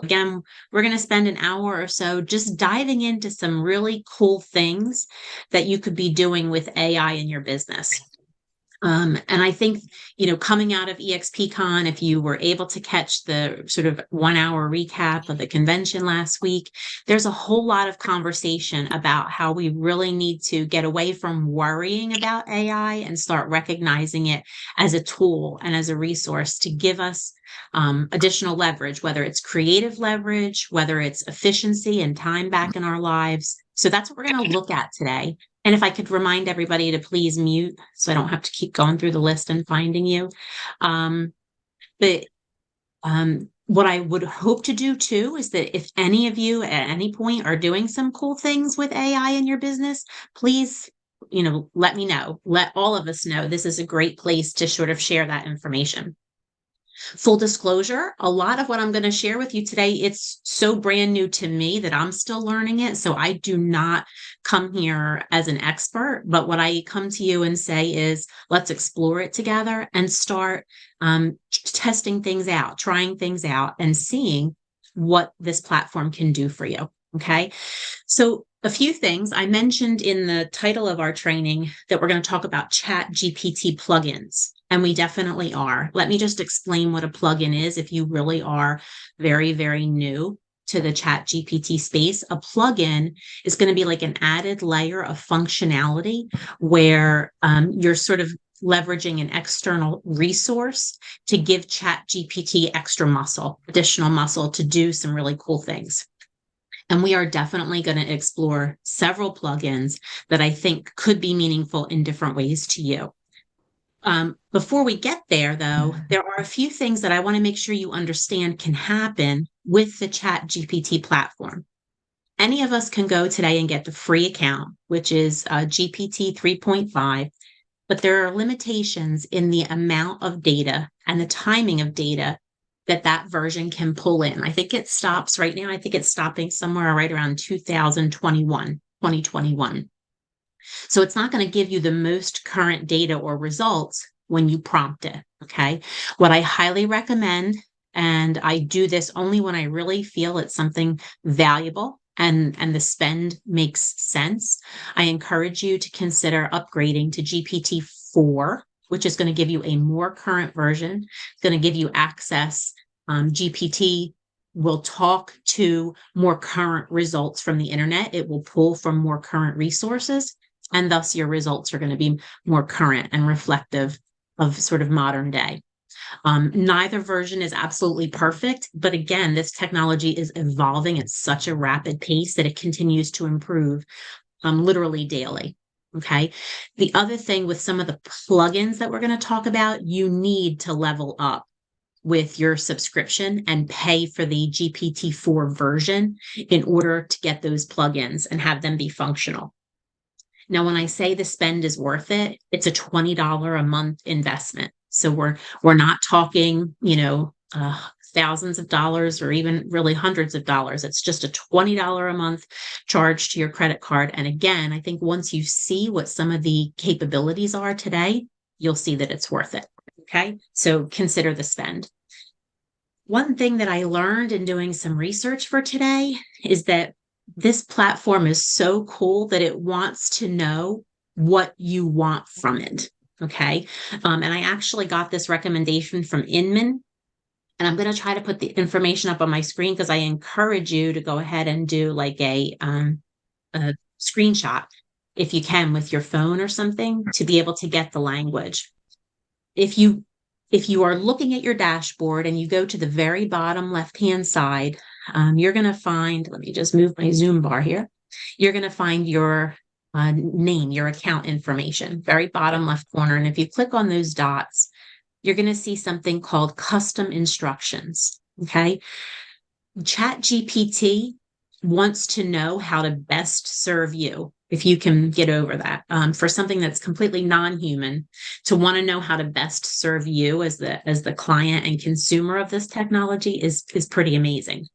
Again, we're going to spend an hour or so just diving into some really cool things that you could be doing with AI in your business. And I think, coming out of EXPCon, if you were able to catch the sort of 1 hour recap of the convention last week, there's a whole lot of conversation about how we really need to get away from worrying about AI and start recognizing it as a tool and as a resource to give us additional leverage, whether it's creative leverage, whether it's efficiency and time back in our lives. So that's what we're going to look at today. And if I could remind everybody to please mute so I don't have to keep going through the list and finding you. But what I would hope to do too is that if any of you at any point are doing some cool things with AI in your business, please, let me know. Let all of us know. This is a great place to sort of share that information. Full disclosure, a lot of what I'm going to share with you today, it's so brand new to me that I'm still learning it. So I do not come here as an expert, but what I come to you and say is, let's explore it together and start testing things out, trying things out, and seeing what this platform can do for you. Okay. So a few things I mentioned in the title of our training that we're going to talk about ChatGPT plugins. And we definitely are. Let me just explain what a plugin is if you really are very, very new to the ChatGPT space. A plugin is going to be like an added layer of functionality where you're sort of leveraging an external resource to give ChatGPT extra muscle, additional muscle to do some really cool things. And we are definitely going to explore several plugins that I think could be meaningful in different ways to you. Before we get there, though, there are a few things that I want to make sure you understand can happen with the ChatGPT platform. Any of us can go today and get the free account, which is GPT 3.5, but there are limitations in the amount of data and the timing of data that version can pull in. I think it stops right now. I think it's stopping somewhere right around 2021. So it's not going to give you the most current data or results when you prompt it. Okay. What I highly recommend, and I do this only when I really feel it's something valuable and the spend makes sense. I encourage you to consider upgrading to GPT-4, which is going to give you a more current version. It's going to give you access. GPT will talk to more current results from the internet. It will pull from more current resources. And thus your results are going to be more current and reflective of sort of modern day. Neither version is absolutely perfect, but again, this technology is evolving at such a rapid pace that it continues to improve literally daily. Okay. The other thing with some of the plugins that we're going to talk about, you need to level up with your subscription and pay for the GPT-4 version in order to get those plugins and have them be functional. Now, when I say the spend is worth it, it's a $20 a month investment. So we're not talking, thousands of dollars or even really hundreds of dollars. It's just a $20 a month charge to your credit card. And again, I think once you see what some of the capabilities are today, you'll see that it's worth it. Okay. So consider the spend. One thing that I learned in doing some research for today is that this platform is so cool that it wants to know what you want from it. Okay. And I actually got this recommendation from Inman, and I'm going to try to put the information up on my screen because I encourage you to go ahead and do like a screenshot if you can with your phone or something to be able to get the language. If you are looking at your dashboard and you go to the very bottom left-hand side, you're going to find, let me just move my Zoom bar here. You're going to find your name, your account information, very bottom left corner. And if you click on those dots, you're going to see something called custom instructions. Okay. ChatGPT wants to know how to best serve you. If you can get over that, for something that's completely non-human, to want to know how to best serve you as the client and consumer of this technology is pretty amazing.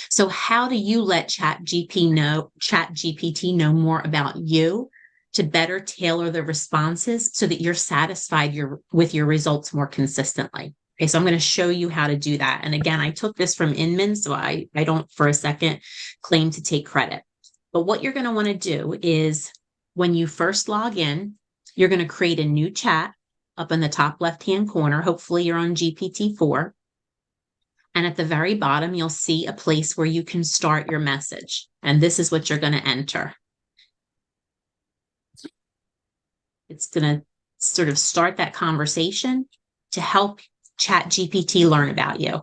So how do you let ChatGPT know more about you to better tailor the responses so that you're satisfied with your results more consistently? Okay, so I'm going to show you how to do that. And again, I took this from Inman, so I don't for a second claim to take credit. But what you're going to want to do is when you first log in, you're going to create a new chat up in the top left-hand corner. Hopefully you're on GPT-4. And at the very bottom, you'll see a place where you can start your message. And this is what you're going to enter. It's going to sort of start that conversation to help ChatGPT learn about you.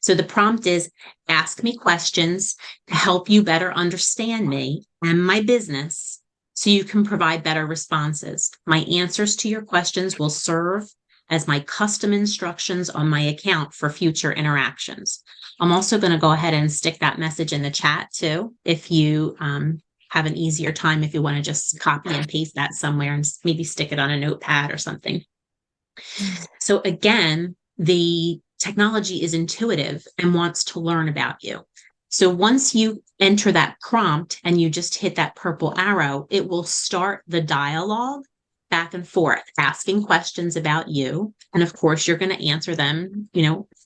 So the prompt is, ask me questions to help you better understand me and my business so you can provide better responses. My answers to your questions will serve as my custom instructions on my account for future interactions. I'm also going to go ahead and stick that message in the chat too, if you have an easier time, if you want to just copy and paste that somewhere and maybe stick it on a notepad or something. So again, the technology is intuitive and wants to learn about you. So once you enter that prompt and you just hit that purple arrow, it will start the dialogue back and forth, asking questions about you. And of course, you're going to answer them,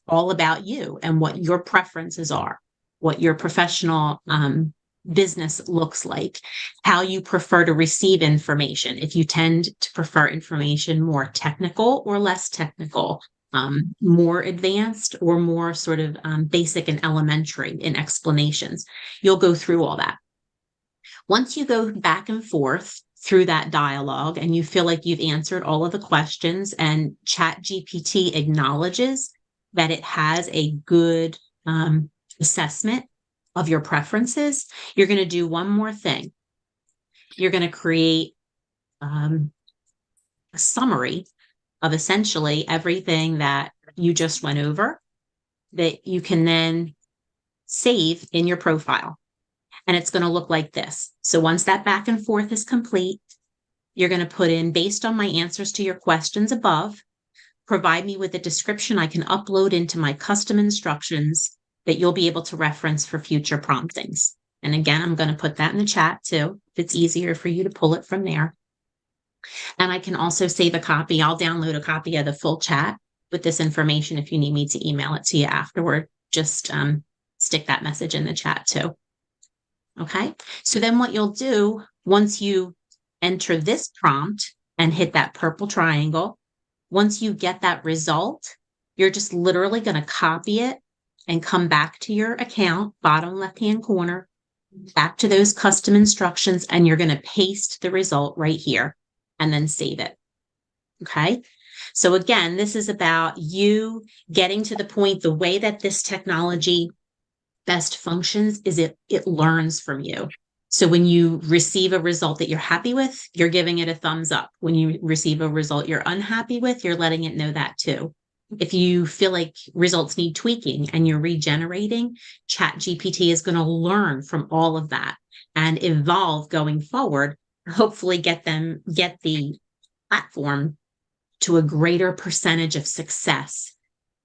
all about you and what your preferences are, what your professional business looks like, how you prefer to receive information. If you tend to prefer information more technical or less technical, more advanced or more sort of basic and elementary in explanations, you'll go through all that. Once you go back and forth through that dialogue and you feel like you've answered all of the questions and ChatGPT acknowledges that it has a good assessment of your preferences, you're going to do one more thing. You're going to create a summary of essentially everything that you just went over that you can then save in your profile. And it's going to look like this. So once that back and forth is complete, you're going to put in, based on my answers to your questions above, provide me with a description I can upload into my custom instructions that you'll be able to reference for future promptings. And again, I'm going to put that in the chat too, if it's easier for you to pull it from there. And I can also save a copy. I'll download a copy of the full chat with this information if you need me to email it to you afterward. Just stick that message in the chat too. Okay, so then what you'll do once you enter this prompt and hit that purple triangle, once you get that result, you're just literally going to copy it and come back to your account, bottom left-hand corner, back to those custom instructions, and you're going to paste the result right here and then save it. Okay. So again, this is about you getting to the point, the way that this technology best functions is it learns from you. So when you receive a result that you're happy with, you're giving it a thumbs up. When you receive a result you're unhappy with, you're letting it know that too. If you feel like results need tweaking and you're regenerating, ChatGPT is going to learn from all of that and evolve going forward, hopefully get the platform to a greater percentage of success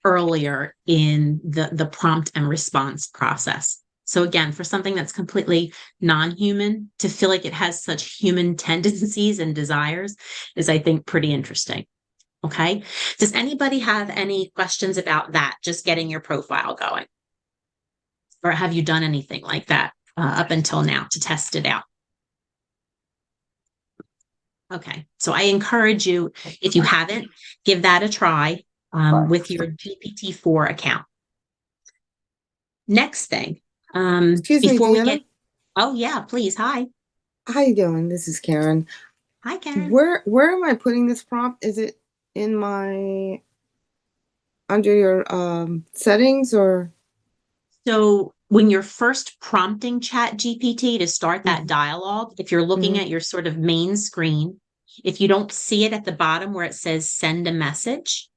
earlier in the prompt and response process. So again, for something that's completely non-human, to feel like it has such human tendencies and desires is, I think, pretty interesting. Okay. Does anybody have any questions about that? Just getting your profile going? Or have you done anything like that up until now to test it out? Okay. So I encourage you, if you haven't, give that a try with your GPT-4 account. Next thing, Excuse me, before we Deanna. oh yeah, please. Hi. How you doing? This is Karen. Hi, Karen. Where am I putting this prompt? Is it in my under your settings or? So when you're first prompting ChatGPT to start that Mhm. dialogue, if you're looking at your sort of main screen, if you don't see it at the bottom where it says send a message,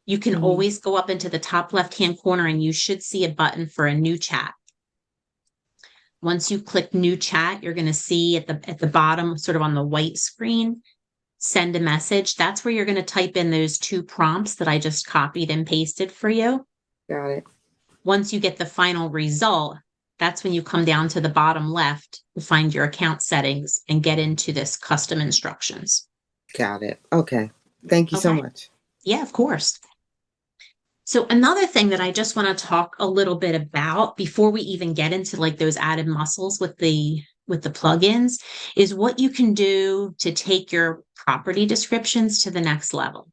you can always go up into the top left-hand corner and you should see a button for a new chat. Once you click new chat, you're going to see at the bottom, sort of on the white screen, send a message. That's where you're going to type in those two prompts that I just copied and pasted for you. Got it. Once you get the final result, that's when you come down to the bottom left to find your account settings and get into this custom instructions. Got it. Okay. Thank you so Okay. much. Yeah, of course. So another thing that I just want to talk a little bit about before we even get into like those added muscles with the plugins is what you can do to take your property descriptions to the next level.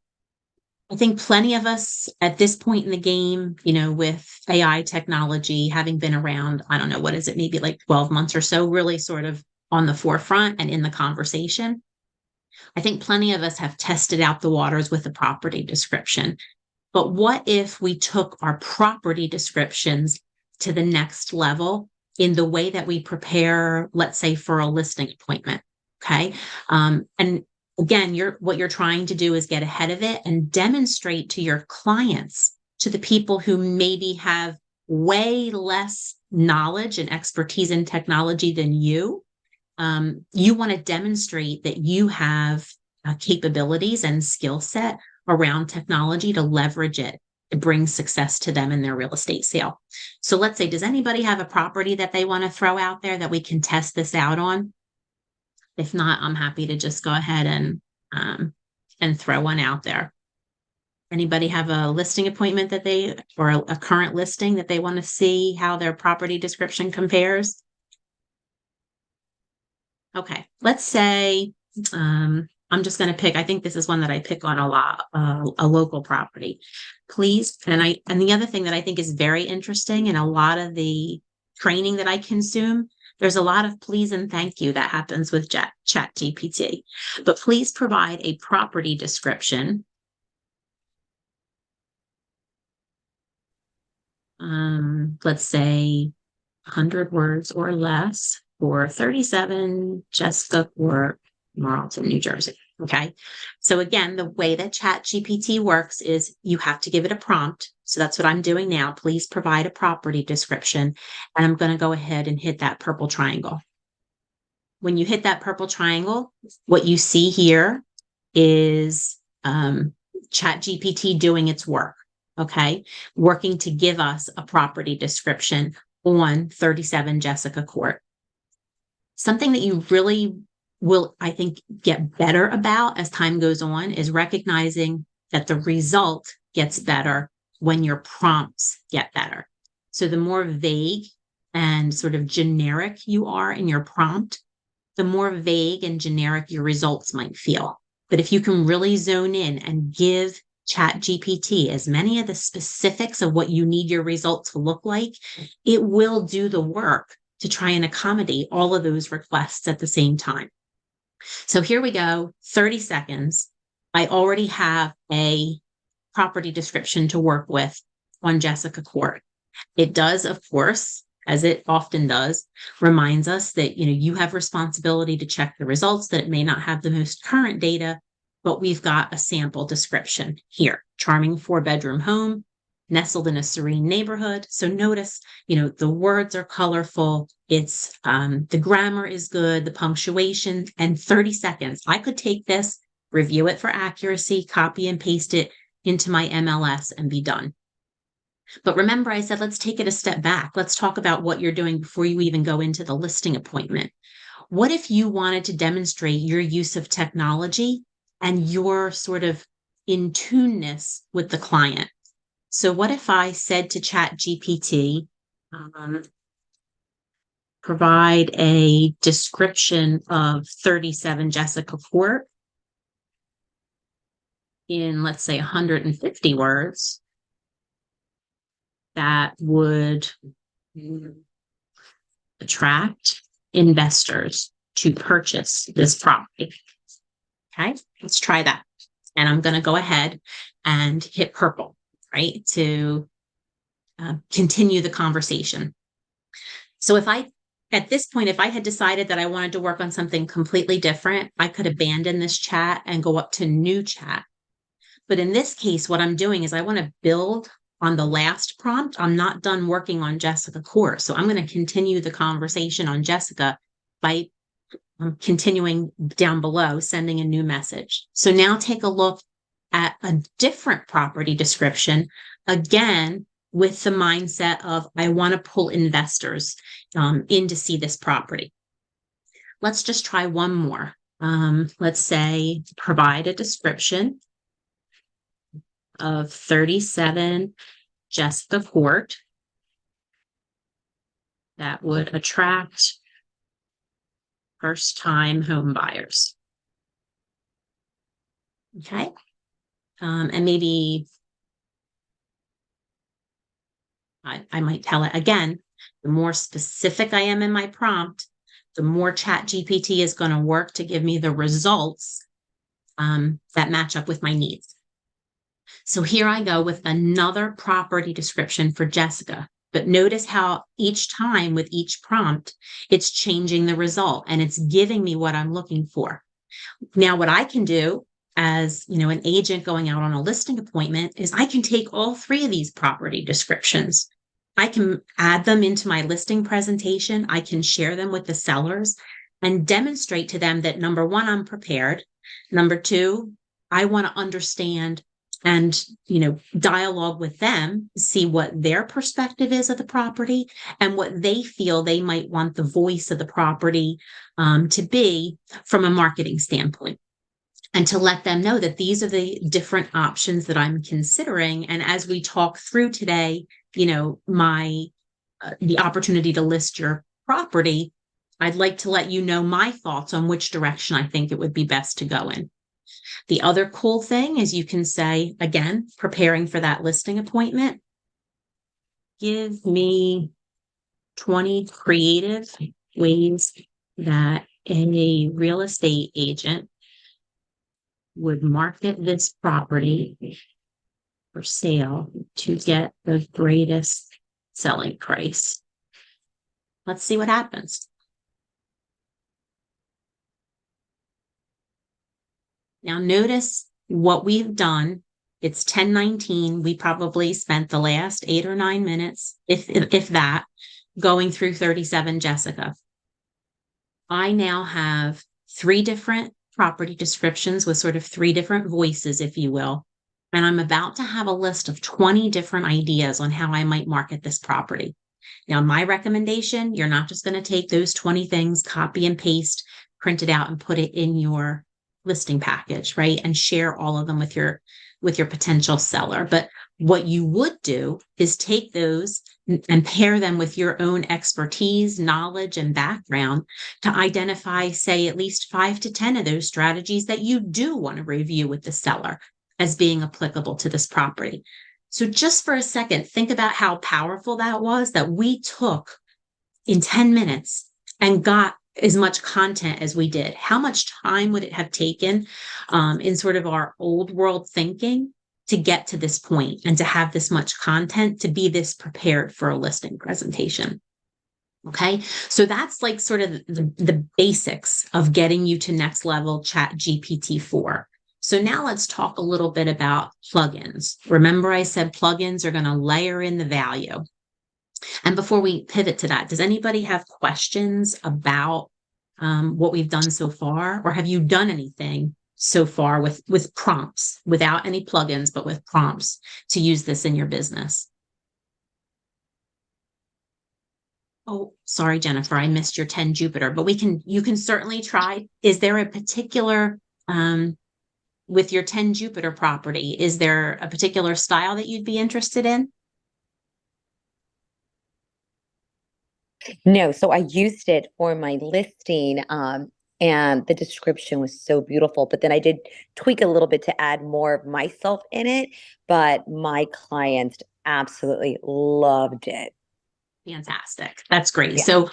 I think plenty of us at this point in the game, with AI technology having been around, I don't know, what is it, maybe like 12 months or so, really sort of on the forefront and in the conversation. I think plenty of us have tested out the waters with the property description. But what if we took our property descriptions to the next level in the way that we prepare, let's say, for a listing appointment? Okay. And again, what you're trying to do is get ahead of it and demonstrate to your clients, to the people who maybe have way less knowledge and expertise in technology than you. You want to demonstrate that you have capabilities and skill set around technology to leverage it to bring success to them in their real estate sale. So let's say, does anybody have a property that they want to throw out there that we can test this out on? If not, I'm happy to just go ahead and throw one out there. Anybody have a listing appointment or a current listing that they want to see how their property description compares? Okay, let's say I'm just going to pick. I think this is one that I pick on a lot, a local property. Please, and the other thing that I think is very interesting in a lot of the training that I consume, there's a lot of please and thank you that happens with Chat GPT. But please provide a property description. Let's say 100 words or less for 37 Jessica Court, Marlton, New Jersey. Okay. So again, the way that Chat GPT works is you have to give it a prompt. So that's what I'm doing now. Please provide a property description. And I'm going to go ahead and hit that purple triangle. When you hit that purple triangle, what you see here is Chat GPT doing its work. Okay. Working to give us a property description on 37 Jessica Court. Something that you really will, I think, get better about as time goes on is recognizing that the result gets better when your prompts get better. So the more vague and sort of generic you are in your prompt, the more vague and generic your results might feel. But if you can really zone in and give Chat GPT as many of the specifics of what you need your result to look like, it will do the work to try and accommodate all of those requests at the same time. So here we go, 30 seconds. I already have a property description to work with on Jessica Court. It does, of course, as it often does, reminds us that you have responsibility to check the results, that it may not have the most current data, but we've got a sample description here. Charming 4-bedroom home, nestled in a serene neighborhood. So notice, the words are colorful. It's the grammar is good, the punctuation, and 30 seconds. I could take this, review it for accuracy, copy and paste it into my MLS and be done. But remember, I said, let's take it a step back. Let's talk about what you're doing before you even go into the listing appointment. What if you wanted to demonstrate your use of technology and your sort of in tuneness with the client? So what if I said to Chat GPT, provide a description of 37 Jessica Court in, let's say, 150 words that would attract investors to purchase this property. Okay, let's try that. And I'm going to go ahead and hit purple, right, to continue the conversation. So at this point, if I had decided that I wanted to work on something completely different, I could abandon this chat and go up to new chat. But in this case, what I'm doing is I want to build on the last prompt. I'm not done working on Jessica Court. So I'm going to continue the conversation on Jessica by continuing down below, sending a new message. So now take a look at a different property description, again, with the mindset of I want to pull investors in to see this property. Let's just try one more. Let's say provide a description of 37 Jessica Court that would attract first-time home buyers. Okay. And maybe I might tell it again, the more specific I am in my prompt, the more ChatGPT is going to work to give me the results that match up with my needs. So here I go with another property description for Jessica. But notice how each time with each prompt, it's changing the result and it's giving me what I'm looking for. Now, what I can do as, an agent going out on a listing appointment is I can take all three of these property descriptions. I can add them into my listing presentation. I can share them with the sellers and demonstrate to them that number one, I'm prepared. Number two, I want to understand and, dialogue with them, see what their perspective is of the property and what they feel they might want the voice of the property to be from a marketing standpoint. And to let them know that these are the different options that I'm considering. And as we talk through today, my the opportunity to list your property, I'd like to let you know my thoughts on which direction I think it would be best to go in. The other cool thing is you can say, again, preparing for that listing appointment, give me 20 creative ways that a real estate agent would market this property for sale to get the greatest selling price. Let's see what happens. Now notice what we've done. It's 10:19. We probably spent the last 8 or 9 minutes, if that, going through 37 Jessica. I now have 3 different property descriptions with sort of 3 different voices, if you will. And I'm about to have a list of 20 different ideas on how I might market this property. Now, my recommendation, you're not just going to take those 20 things, copy and paste, print it out and put it in your listing package, right? And share all of them with your potential seller. But what you would do is take those and pair them with your own expertise, knowledge, and background to identify, say, at least 5 to 10 of those strategies that you do want to review with the seller as being applicable to this property. So just for a second, think about how powerful that was, that we took in 10 minutes and got as much content as we did. How much time would it have taken in sort of our old world thinking to get to this point and to have this much content, to be this prepared for a listing presentation? Okay, so that's like sort of the basics of getting you to next level ChatGPT-4. So now let's talk a little bit about plugins. Remember, I said plugins are going to layer in the value. And before we pivot to that, does anybody have questions about what we've done so far? Or have you done anything so far with prompts, without any plugins, but with prompts to use this in your business? Oh, sorry, Jennifer, I missed your 10 Jupiter, but you can certainly try. Is there a particular, with your 10 Jupiter property, is there a particular style that you'd be interested in? No, so I used it for my listing, and the description was so beautiful. But then I did tweak a little bit to add more of myself in it. But my clients absolutely loved it. Fantastic. That's great. Yeah.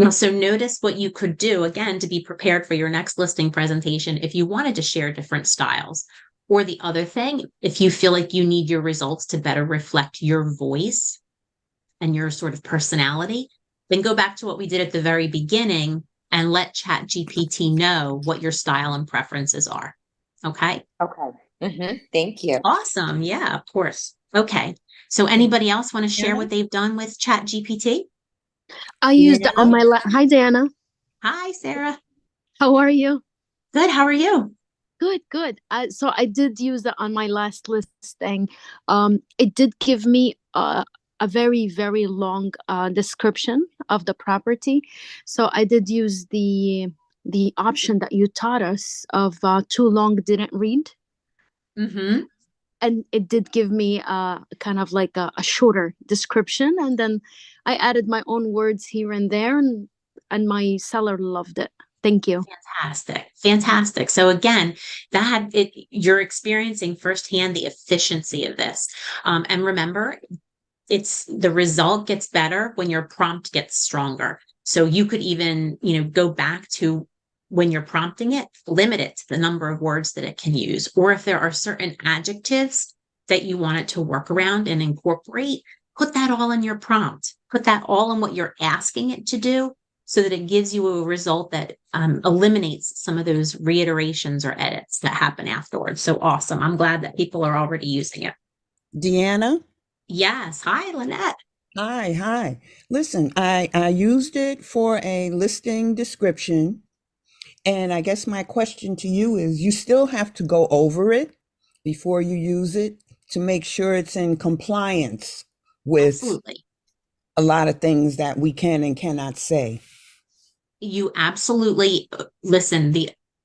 So notice what you could do again to be prepared for your next listing presentation if you wanted to share different styles. Or the other thing, if you feel like you need your results to better reflect your voice and your sort of personality, then go back to what we did at the very beginning and let ChatGPT know what your style and preferences are. Okay. Okay. Thank you. Awesome. Yeah, of course. Okay. So anybody else want to share what they've done with ChatGPT? I used it on my Hi, Diana. Hi, Sarah. How are you? Good. How are you? Good, good. So I did use it on my last listing. It did give me a very, very long description of the property. So I did use the option that you taught us of too long didn't read. Mm-hmm. and it did give me kind of like a shorter description, and then I added my own words here and there, and my seller loved it. Thank you. Fantastic. Fantastic. So again, you're experiencing firsthand the efficiency of this. And remember, the result gets better when your prompt gets stronger. So you could even, go back to when you're prompting it, limit it to the number of words that it can use. Or if there are certain adjectives that you want it to work around and incorporate, put that all in your prompt. Put that all in what you're asking it to do, so that it gives you a result that eliminates some of those reiterations or edits that happen afterwards. So awesome. I'm glad that people are already using it. Deanna? Yes. Hi, Lynette. Hi. Listen, I used it for a listing description. And I guess my question to you is, you still have to go over it before you use it to make sure it's in compliance with Absolutely. a lot of things that we can and cannot say. You absolutely listen.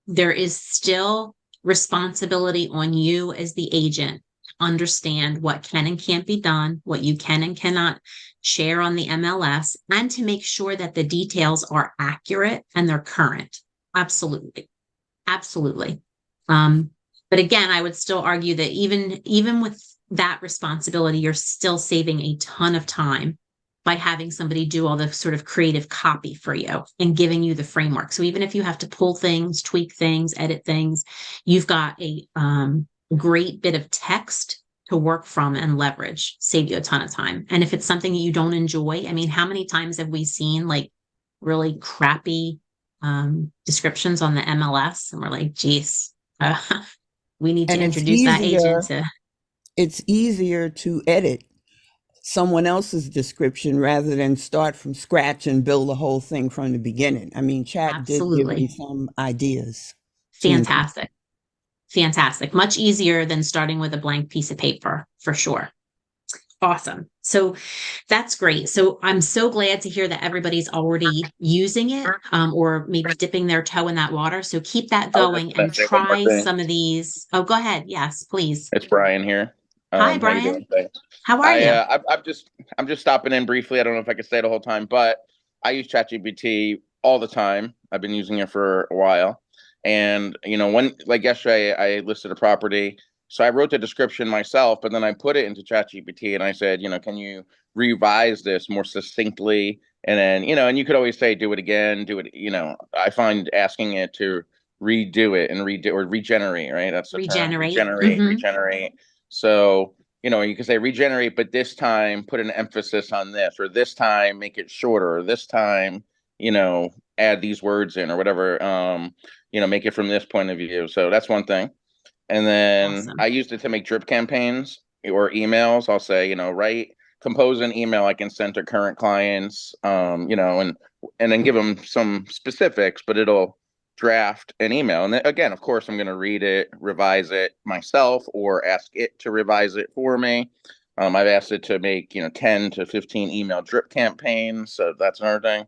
There is still responsibility on you as the agent to understand what can and can't be done, what you can and cannot share on the MLS, and to make sure that the details are accurate and they're current. Absolutely. But again, I would still argue that even with that responsibility, you're still saving a ton of time by having somebody do all the sort of creative copy for you and giving you the framework. So even if you have to pull things, tweak things, edit things, you've got a great bit of text to work from and leverage, save you a ton of time. And if it's something that you don't enjoy, I mean, how many times have we seen like really crappy descriptions on the MLS, and we're like, geez, we need to And introduce that agent to. It's easier to edit someone else's description rather than start from scratch and build the whole thing from the beginning. I mean, chat did give me some ideas. Fantastic. Much easier than starting with a blank piece of paper, for sure. Awesome. So that's great. So I'm so glad to hear that everybody's already using it, or maybe dipping their toe in that water. So keep that going and try some of these. Oh, go ahead. Yes, please. It's Brian here. Hi, Brian. How you doing? How are you? I'm just stopping in briefly. I don't know if I can stay the whole time, but I use ChatGPT all the time. I've been using it for a while. And, like yesterday, I listed a property. So I wrote the description myself, but then I put it into ChatGPT and I said, can you revise this more succinctly? And then, and you could always say, do it again, do it. I find asking it to redo it and redo or regenerate, right? That's the term. Regenerate. So, you can say regenerate, but this time put an emphasis on this, or this time make it shorter, or this time, add these words in or whatever, make it from this point of view. So that's one thing. And then Awesome. I used it to make drip campaigns or emails. I'll say, compose an email I can send to current clients, and then give them some specifics, but it'll draft an email. And then, again, of course, I'm going to read it, revise it myself, or ask it to revise it for me. I've asked it to make, 10 to 15 email drip campaigns. So that's another thing.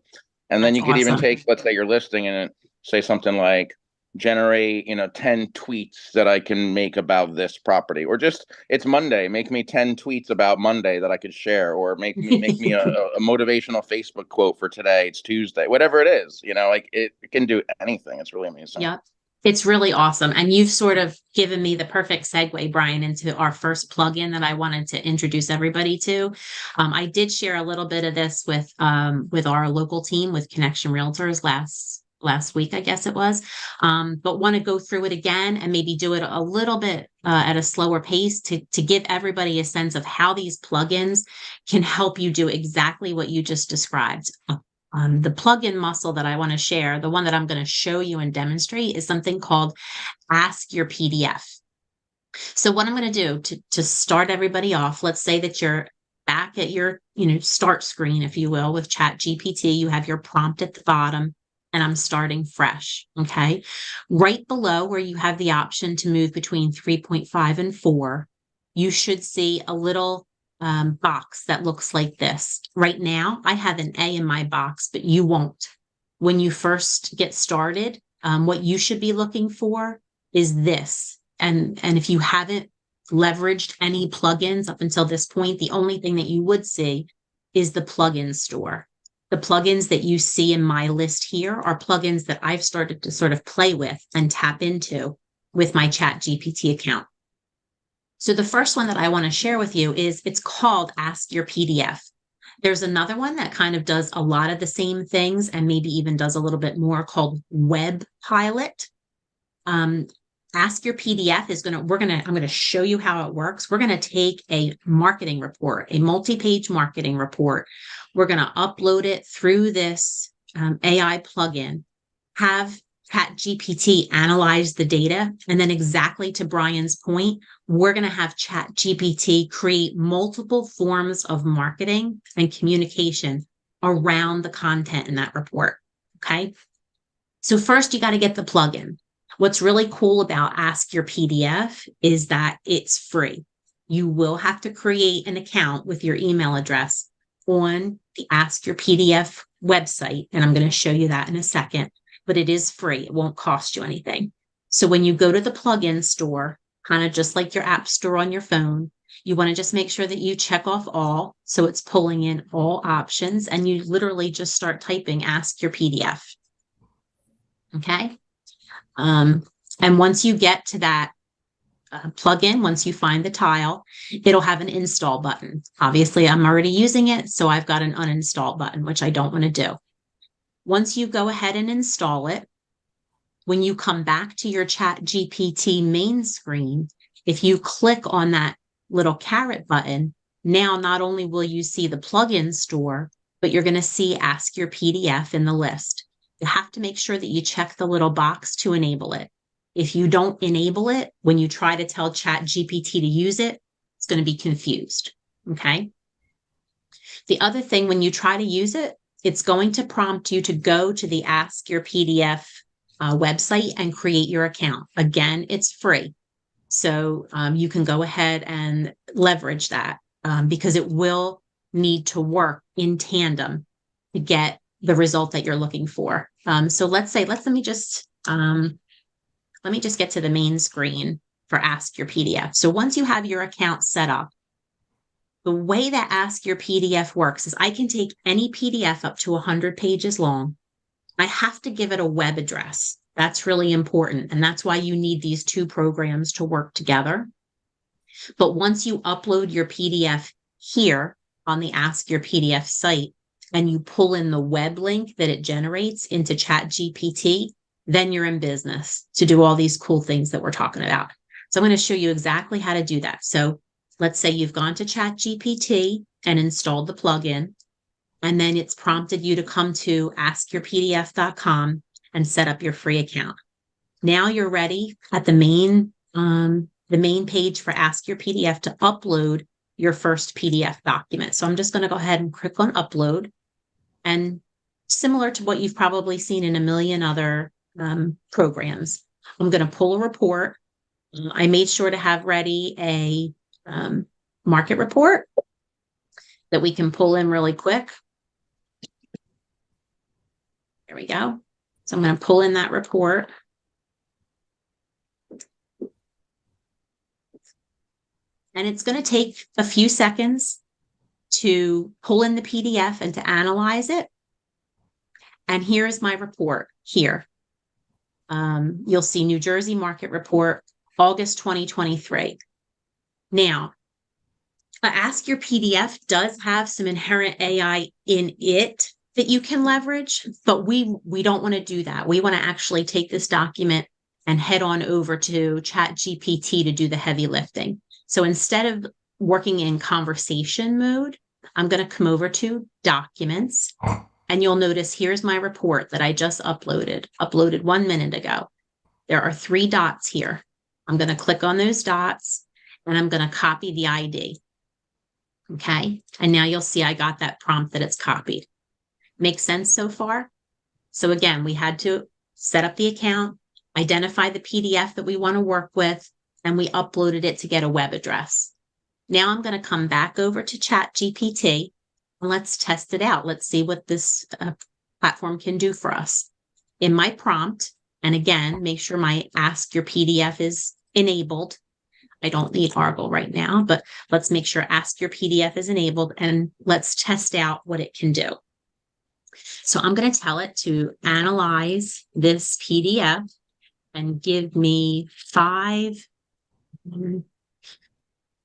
And then you could even take, let's say you're listing and say something like, generate 10 tweets that I can make about this property, or just, it's Monday, make me 10 tweets about Monday that I could share, or make me a motivational Facebook quote for today, it's Tuesday, whatever it is, like it can do anything. It's really amazing. Yeah, it's really awesome. And you've sort of given me the perfect segue, Brian, into our first plugin that I wanted to introduce everybody to. I did share a little bit of this with our local team with Connection Realtors last week, I guess it was, but want to go through it again and maybe do it a little bit at a slower pace to give everybody a sense of how these plugins can help you do exactly what you just described. The plugin muscle that I want to share, the one that I'm going to show you and demonstrate, is something called Ask Your PDF. So what I'm going to do to start everybody off, let's say that you're back at your start screen, if you will, with ChatGPT. You have your prompt at the bottom, and I'm starting fresh, okay? Right below where you have the option to move between 3.5 and 4, you should see a little box that looks like this. Right now, I have an A in my box, but you won't. When you first get started, what you should be looking for is this. And if you haven't leveraged any plugins up until this point. The only thing that you would see is the plugin store. The plugins that you see in my list here are plugins that I've started to sort of play with and tap into with my ChatGPT account. So the first one that I want to share with you is it's called Ask Your PDF. There's another one that kind of does a lot of the same things and maybe even does a little bit more called Web Pilot. Ask Your PDF is I'm going to show you how it works. We're going to take a marketing report, a multi-page marketing report. We're going to upload it through this AI plugin, have ChatGPT analyze the data. And then exactly to Brian's point, we're going to have ChatGPT create multiple forms of marketing and communication around the content in that report. Okay. So first you got to get the plugin. What's really cool about Ask Your PDF is that it's free. You will have to create an account with your email address on the Ask Your PDF website. And I'm going to show you that in a second. But it is free. It won't cost you anything. So when you go to the plugin store, kind of just like your app store on your phone, you want to just make sure that you check off all. So it's pulling in all options and you literally just start typing Ask Your PDF. Okay. And once you get to that plugin, once you find the tile, it'll have an install button. Obviously, I'm already using it, so I've got an uninstall button, which I don't want to do. Once you go ahead and install it, when you come back to your ChatGPT main screen, if you click on that little caret button, now not only will you see the plugin store, but you're going to see Ask Your PDF in the list. You have to make sure that you check the little box to enable it. If you don't enable it, when you try to tell ChatGPT to use it, it's going to be confused. Okay. The other thing, when you try to use it, it's going to prompt you to go to the Ask Your PDF website and create your account. Again, it's free. So you can go ahead and leverage that because it will need to work in tandem to get the result that you're looking for. So let me just get to the main screen for Ask Your PDF. So once you have your account set up, the way that Ask Your PDF works is I can take any PDF up to 100 pages long. I have to give it a web address. That's really important. And that's why you need these two programs to work together. But once you upload your PDF here on the Ask Your PDF site and you pull in the web link that it generates into ChatGPT, then you're in business to do all these cool things that we're talking about. So I'm going to show you exactly how to do that. So let's say you've gone to ChatGPT and installed the plugin, and then it's prompted you to come to askyourpdf.com and set up your free account. Now you're ready at the main page for Ask Your PDF to upload your first PDF document. So I'm just going to go ahead and click on upload. And similar to what you've probably seen in a million other programs, I'm going to pull a report. I made sure to have ready a market report that we can pull in really quick. There we go. So I'm going to pull in that report. And it's going to take a few seconds to pull in the PDF and to analyze it. And here's my report here. You'll see New Jersey Market Report, August 2023. Now, Ask Your PDF does have some inherent AI in it that you can leverage, but we don't want to do that. We want to actually take this document and head on over to ChatGPT to do the heavy lifting. So instead of working in conversation mode, I'm going to come over to Documents, and you'll notice here's my report that I just uploaded 1 minute ago. There are 3 dots here. I'm going to click on those dots, and I'm going to copy the ID. Okay, and now you'll see I got that prompt that it's copied. Makes sense so far? So again, we had to set up the account, identify the PDF that we want to work with, and we uploaded it to get a web address. Now I'm going to come back over to ChatGPT and let's test it out. Let's see what this platform can do for us. In my prompt, and again, make sure my Ask Your PDF is enabled. I don't need Argle right now, but let's make sure Ask Your PDF is enabled and let's test out what it can do. So I'm going to tell it to analyze this PDF and give me 5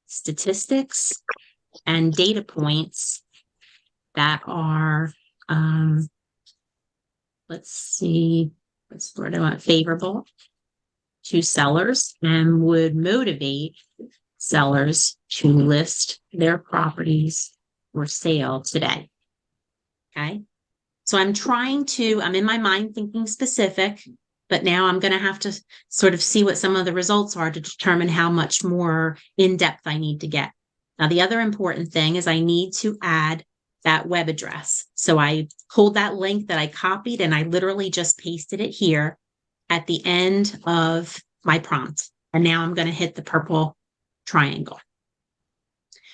statistics and data points that are, let's see, what's the word I want, favorable to sellers and would motivate sellers to list their properties for sale today. Okay. So I'm in my mind thinking specific, but now I'm going to have to sort of see what some of the results are to determine how much more in depth I need to get. Now, the other important thing is I need to add that web address. So I pulled that link that I copied and I literally just pasted it here at the end of my prompt. And now I'm going to hit the purple triangle.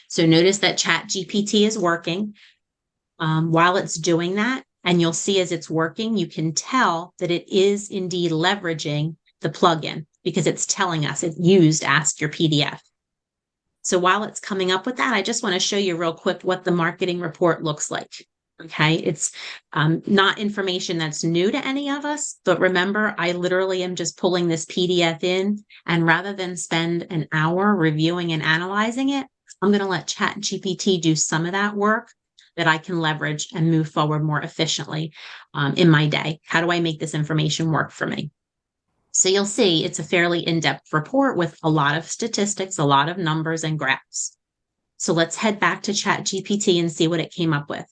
So notice that ChatGPT is working while it's doing that. And you'll see as it's working, you can tell that it is indeed leveraging the plugin because it's telling us it used Ask Your PDF. So while it's coming up with that, I just want to show you real quick what the marketing report looks like. Okay, it's not information that's new to any of us, but remember, I literally am just pulling this PDF in, and rather than spend an hour reviewing and analyzing it, I'm going to let ChatGPT do some of that work that I can leverage and move forward more efficiently in my day. How do I make this information work for me? So you'll see it's a fairly in-depth report with a lot of statistics, a lot of numbers and graphs. So let's head back to ChatGPT and see what it came up with.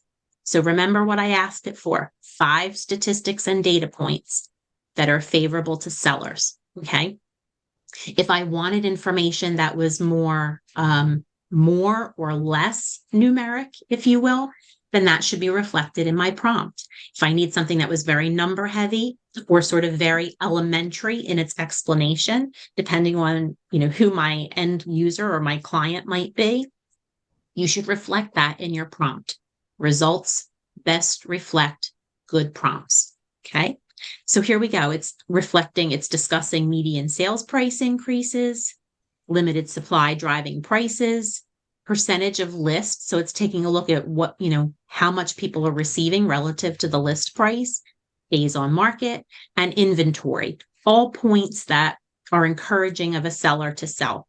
So remember what I asked it for, 5 statistics and data points that are favorable to sellers, okay? If I wanted information that was more or less numeric, if you will, then that should be reflected in my prompt. If I need something that was very number heavy or sort of very elementary in its explanation, depending on, who my end user or my client might be, you should reflect that in your prompt. Results best reflect good prompts. Okay. So here we go. It's discussing median sales price increases, limited supply driving prices, percentage of lists. So it's taking a look at what, how much people are receiving relative to the list price, days on market, and inventory, all points that are encouraging of a seller to sell.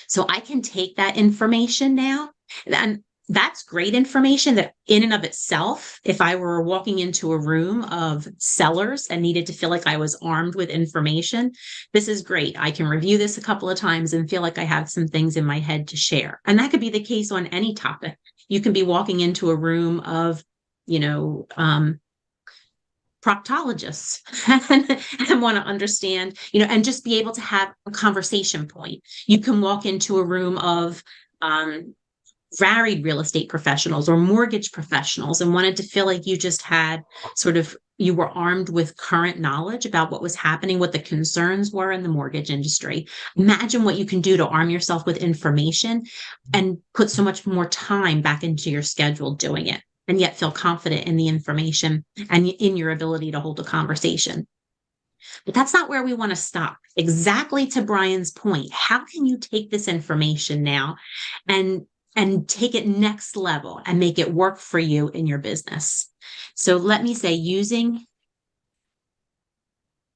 So I can take that information now, and that's great information that in and of itself, if I were walking into a room of sellers and needed to feel like I was armed with information, this is great. I can review this a couple of times and feel like I have some things in my head to share. And that could be the case on any topic. You can be walking into a room of, proctologists and want to understand, and just be able to have a conversation point. You can walk into a room of varied real estate professionals or mortgage professionals and wanted to feel like you just had you were armed with current knowledge about what was happening, what the concerns were in the mortgage industry. Imagine what you can do to arm yourself with information and put so much more time back into your schedule doing it, and yet feel confident in the information and in your ability to hold a conversation. But that's not where we want to stop. Exactly to Brian's point, how can you take this information now and take it next level and make it work for you in your business? So let me say, using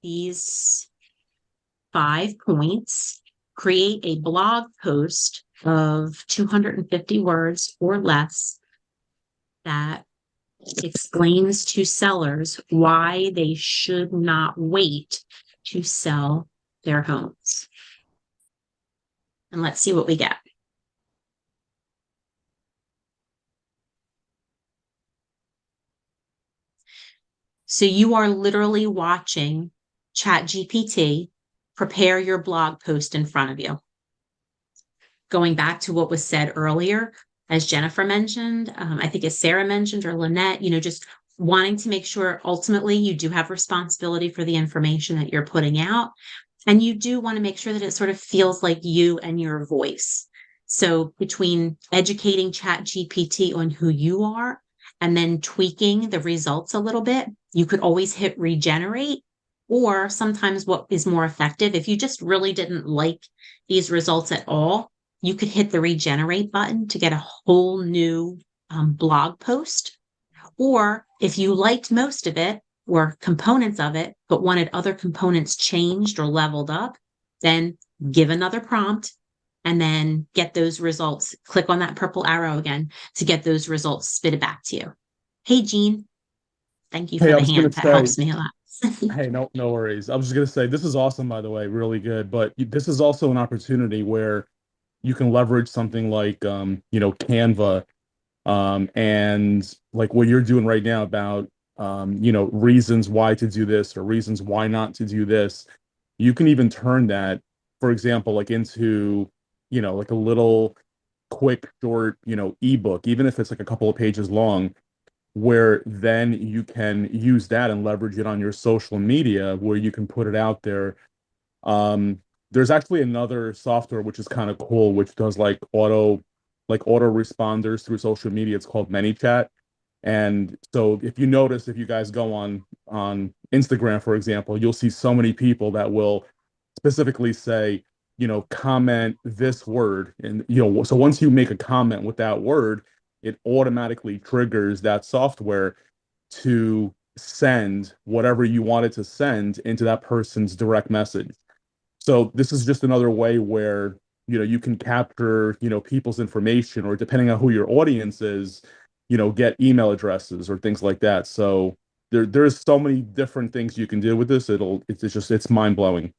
these 5 points, create a blog post of 250 words or less that explains to sellers why they should not wait to sell their homes. And let's see what we get. So you are literally watching ChatGPT prepare your blog post in front of you. Going back to what was said earlier, as Jennifer mentioned, I think as Sarah mentioned, or Lynette, just wanting to make sure ultimately you do have responsibility for the information that you're putting out. And you do want to make sure that it sort of feels like you and your voice. So between educating ChatGPT on who you are and then tweaking the results a little bit, you could always hit regenerate Or sometimes what is more effective, if you just really didn't like these results at all, you could hit the regenerate button to get a whole new blog post. Or if you liked most of it or components of it, but wanted other components changed or leveled up, then give another prompt and then get those results. Click on that purple arrow again to get those results spit back to you. Hey, Jean, thank you Hey, for I the was gonna hand. That say, helps me a lot. hey, no worries. I was just gonna say, this is awesome, by the way, really good. But this is also an opportunity where you can leverage something like, Canva, and like what you're doing right now about, reasons why to do this or reasons why not to do this. You can even turn that, for example, like into, like a little quick, short, ebook, even if it's like a couple of pages long, where then you can use that and leverage it on your social media where you can put it out there. Um, there's actually another software which is kind of cool, which does like auto responders through social media. It's called ManyChat. And so if you notice, if you guys go on Instagram, for example, you'll see so many people that will specifically say, comment this word. And, so once you make a comment with that word, it automatically triggers that software to send whatever you wanted to send into that person's direct message. So this is just another way where, you can capture, people's information, or depending on who your audience is, get email addresses or things like that. So there's so many different things you can do with this. It's mind blowing.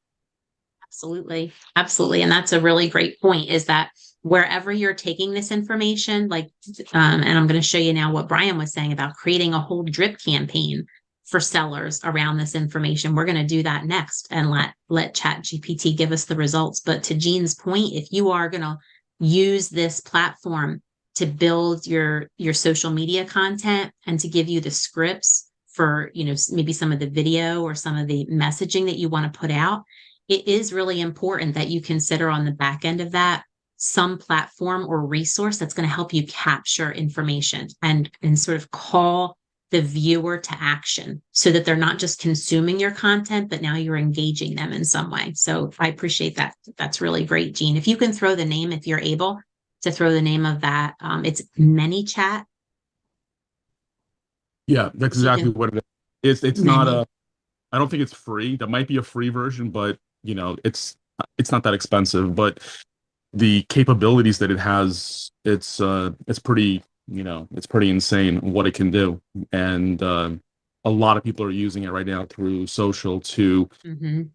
Absolutely. Absolutely. And that's a really great point, is that wherever you're taking this information, like, and I'm going to show you now what Brian was saying about creating a whole drip campaign for sellers around this information. We're going to do that next and let Chat GPT give us the results. But to Jean's point, if you are going to use this platform to build your social media content and to give you the scripts for, maybe some of the video or some of the messaging that you want to put out, it is really important that you consider on the back end of that some platform or resource that's going to help you capture information and sort of call the viewer to action so that they're not just consuming your content, but now you're engaging them in some way. So I appreciate that. That's really great, Jean. If you can throw the name, if you're able to throw the name of that, it's ManyChat. Yeah, that's So you exactly can what it is. It's not many. I don't think it's free. That might be a free version, but it's not that expensive. But the capabilities that it has, it's pretty, it's pretty insane what it can do. And a lot of people are using it right now through social to Mhm.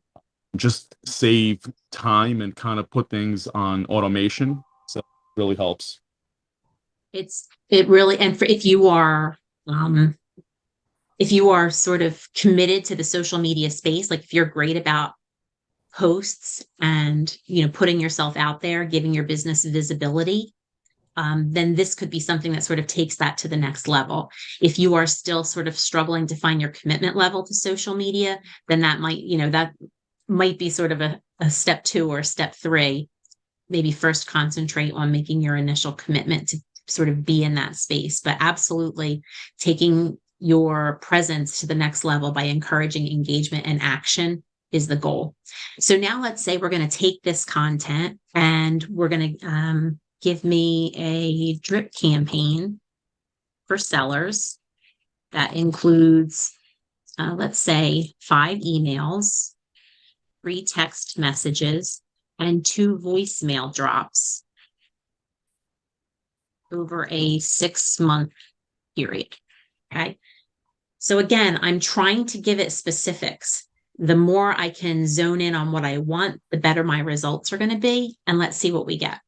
just save time and kind of put things on automation. So it really helps. It really, and for um, if you are sort of committed to the social media space, like if you're great about posts and, putting yourself out there, giving your business visibility, then this could be something that sort of takes that to the next level. If you are still sort of struggling to find your commitment level to social media, then that might be sort of a step 2 or a step 3. Maybe first concentrate on making your initial commitment to sort of be in that space, but absolutely taking your presence to the next level by encouraging engagement and action is the goal. So now let's say we're going to take this content and we're going to give me a drip campaign for sellers that includes, let's say, 5 emails, 3 text messages, and 2 voicemail drops over a 6-month period. Okay. So again, I'm trying to give it specifics. The more I can zone in on what I want, the better my results are going to be. And let's see what we get.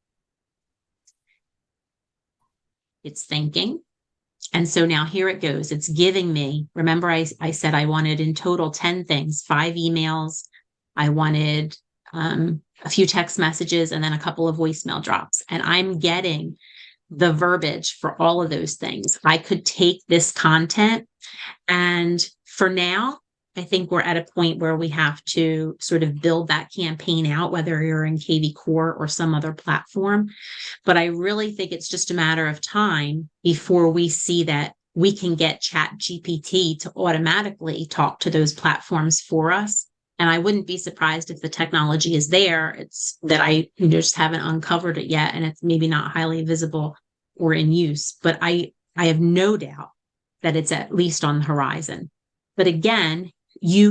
It's thinking. And so now here it goes. It's giving me, remember I said I wanted in total 10 things, 5 emails. I wanted a few text messages and then a couple of voicemail drops. And I'm getting the verbiage for all of those things. I could take this content, and for now, I think we're at a point where we have to sort of build that campaign out, whether you're in KV Core or some other platform. But I really think it's just a matter of time before we see that we can get Chat GPT to automatically talk to those platforms for us. And I wouldn't be surprised if the technology is there. It's that I just haven't uncovered it yet, and it's maybe not highly visible or in use. But I have no doubt that it's at least on the horizon. But again,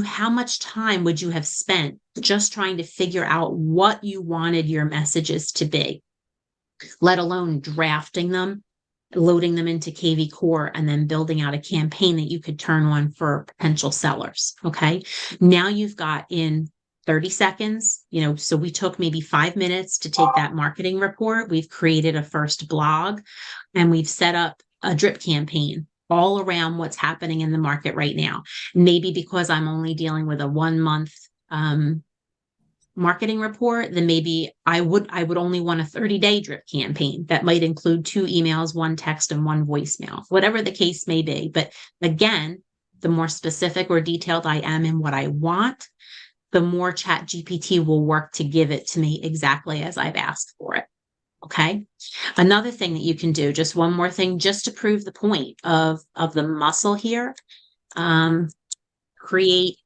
how much time would you have spent just trying to figure out what you wanted your messages to be, let alone drafting them, loading them into KV Core, and then building out a campaign that you could turn on for potential sellers. Okay. Now you've got in 30 seconds, so we took maybe 5 minutes to take that marketing report. We've created a first blog, and we've set up a drip campaign all around what's happening in the market right now. Maybe because I'm only dealing with a 1 month marketing report, then maybe I would only want a 30-day drip campaign that might include 2 emails, 1 text, and 1 voicemail, whatever the case may be. But again, the more specific or detailed I am in what I want, the more Chat GPT will work to give it to me exactly as I've asked for it. Okay. Another thing that you can do, just one more thing, just to prove the point of the muscle here, create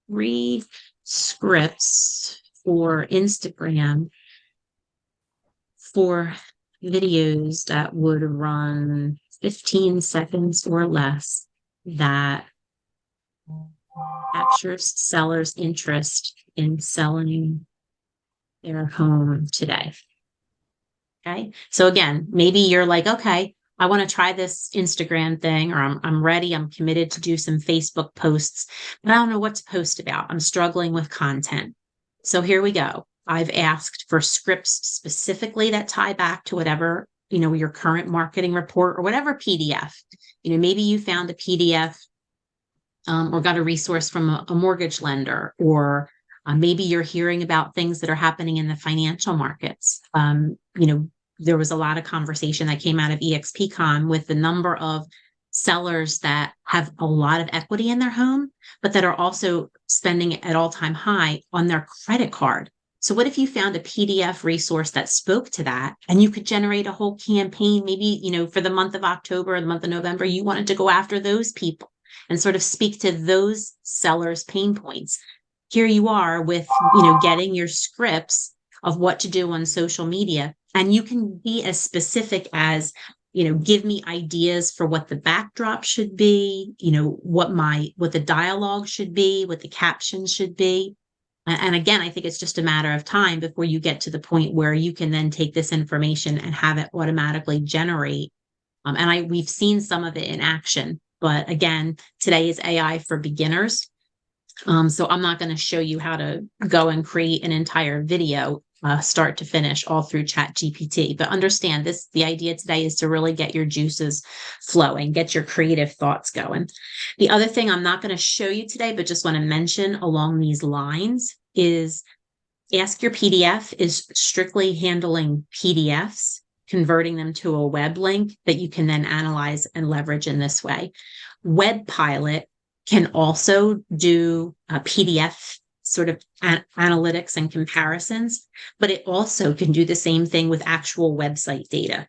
3 scripts for Instagram for videos that would run 15 seconds or less that captures sellers' interest in selling their home today. Okay. So again, maybe you're like, okay, I want to try this Instagram thing, or I'm ready. I'm committed to do some Facebook posts, but I don't know what to post about. I'm struggling with content. So here we go. I've asked for scripts specifically that tie back to whatever, your current marketing report or whatever PDF. Maybe you found a PDF or got a resource from a mortgage lender, or maybe you're hearing about things that are happening in the financial markets. There was a lot of conversation that came out of EXPCon with the number of sellers that have a lot of equity in their home, but that are also spending at all-time high on their credit card. So what if you found a PDF resource that spoke to that, and you could generate a whole campaign, maybe, for the month of October or the month of November, you wanted to go after those people and sort of speak to those sellers' pain points. Here you are with, getting your scripts of what to do on social media. And you can be as specific as, give me ideas for what the backdrop should be, what the dialogue should be, what the captions should be. And again, I think it's just a matter of time before you get to the point where you can then take this information and have it automatically generate. We've seen some of it in action, but again, today is AI for beginners. So I'm not going to show you how to go and create an entire video, start to finish, all through Chat GPT. But understand this, the idea today is to really get your juices flowing, get your creative thoughts going. The other thing I'm not going to show you today, but just want to mention along these lines is Ask Your PDF is strictly handling PDFs, converting them to a web link that you can then analyze and leverage in this way. Web Pilot can also do a PDF sort of analytics and comparisons, but it also can do the same thing with actual website data.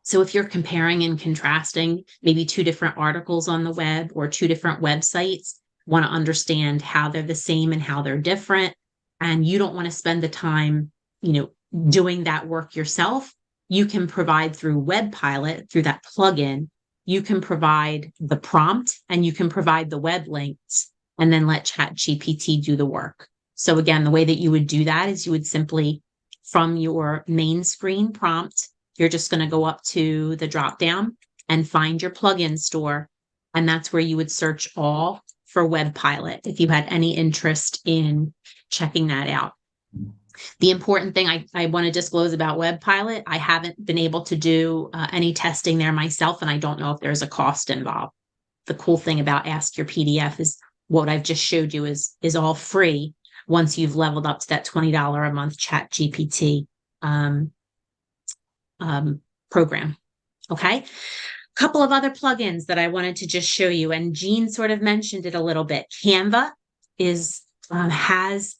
So if you're comparing and contrasting maybe 2 different articles on the web or 2 different websites, want to understand how they're the same and how they're different, and you don't want to spend the time, doing that work yourself, you can provide through Web Pilot, through that plugin, you can provide the prompt and you can provide the web links, and then let Chat GPT do the work. So again, the way that you would do that is you would simply, from your main screen prompt, you're just going to go up to the drop down and find your plugin store. And that's where you would search all for Web Pilot if you had any interest in checking that out. The important thing I want to disclose about Web Pilot, I haven't been able to do any testing there myself, and I don't know if there's a cost involved. The cool thing about Ask Your PDF is what I've just showed you is all free once you've leveled up to that $20 a month Chat GPT program. Okay. A couple of other plugins that I wanted to just show you, and Jean sort of mentioned it a little bit. Canva has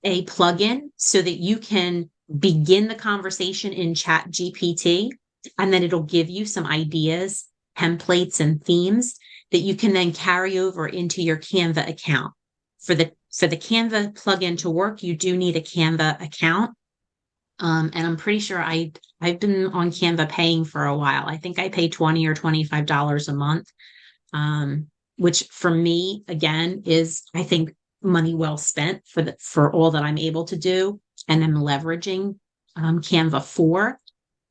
a plugin so that you can begin the conversation in Chat GPT, and then it'll give you some ideas templates and themes that you can then carry over into your Canva account. For the Canva plugin to work, you do need a Canva account. And I'm pretty sure I've been on Canva paying for a while. I think I pay $20 or $25 a month, which for me, again, is, I think, money well spent for all that I'm able to do and I'm leveraging Canva for.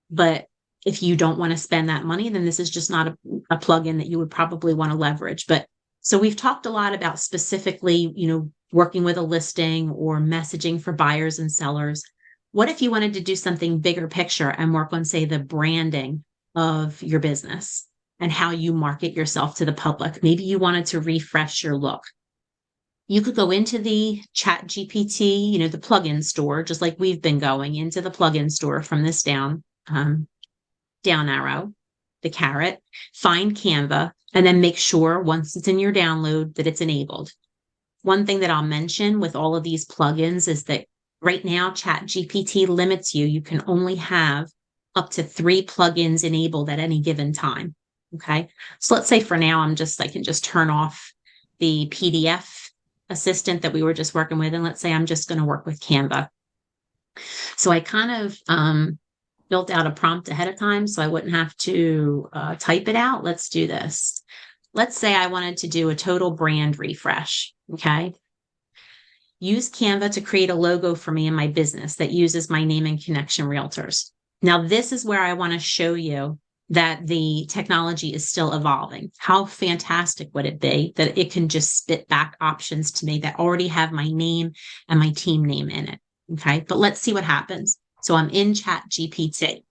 But if you don't want to spend that money, then this is just not a plugin that you would probably want to leverage. But so we've talked a lot about specifically, working with a listing or messaging for buyers and sellers. What if you wanted to do something bigger picture and work on, say, the branding of your business and how you market yourself to the public? Maybe you wanted to refresh your look. You could go into the Chat GPT, the plugin store, just like we've been going into the plugin store from this down arrow, the caret, find Canva, and then make sure once it's in your download that it's enabled. One thing that I'll mention with all of these plugins is that right now, Chat GPT limits you. You can only have up to 3 plugins enabled at any given time. Okay. So let's say for now, I can just turn off the PDF assistant that we were just working with. And let's say I'm just going to work with Canva. So I kind of built out a prompt ahead of time so I wouldn't have to type it out. Let's do this. Let's say I wanted to do a total brand refresh. Okay. Use Canva to create a logo for me in my business that uses my name and Connection Realtors. Now, this is where I want to show you that the technology is still evolving. How fantastic would it be that it can just spit back options to me that already have my name and my team name in it? Okay, but let's see what happens. So I'm in Chat GPT.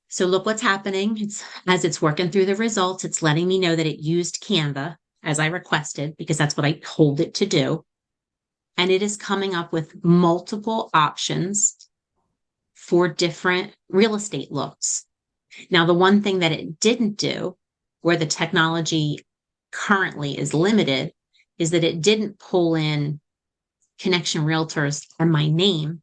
So look what's happening. As it's working through the results, it's letting me know that it used Canva as I requested, because that's what I told it to do. And it is coming up with multiple options for different real estate looks. Now, the one thing that it didn't do, where the technology currently is limited, is that it didn't pull in Connection Realtors and my name,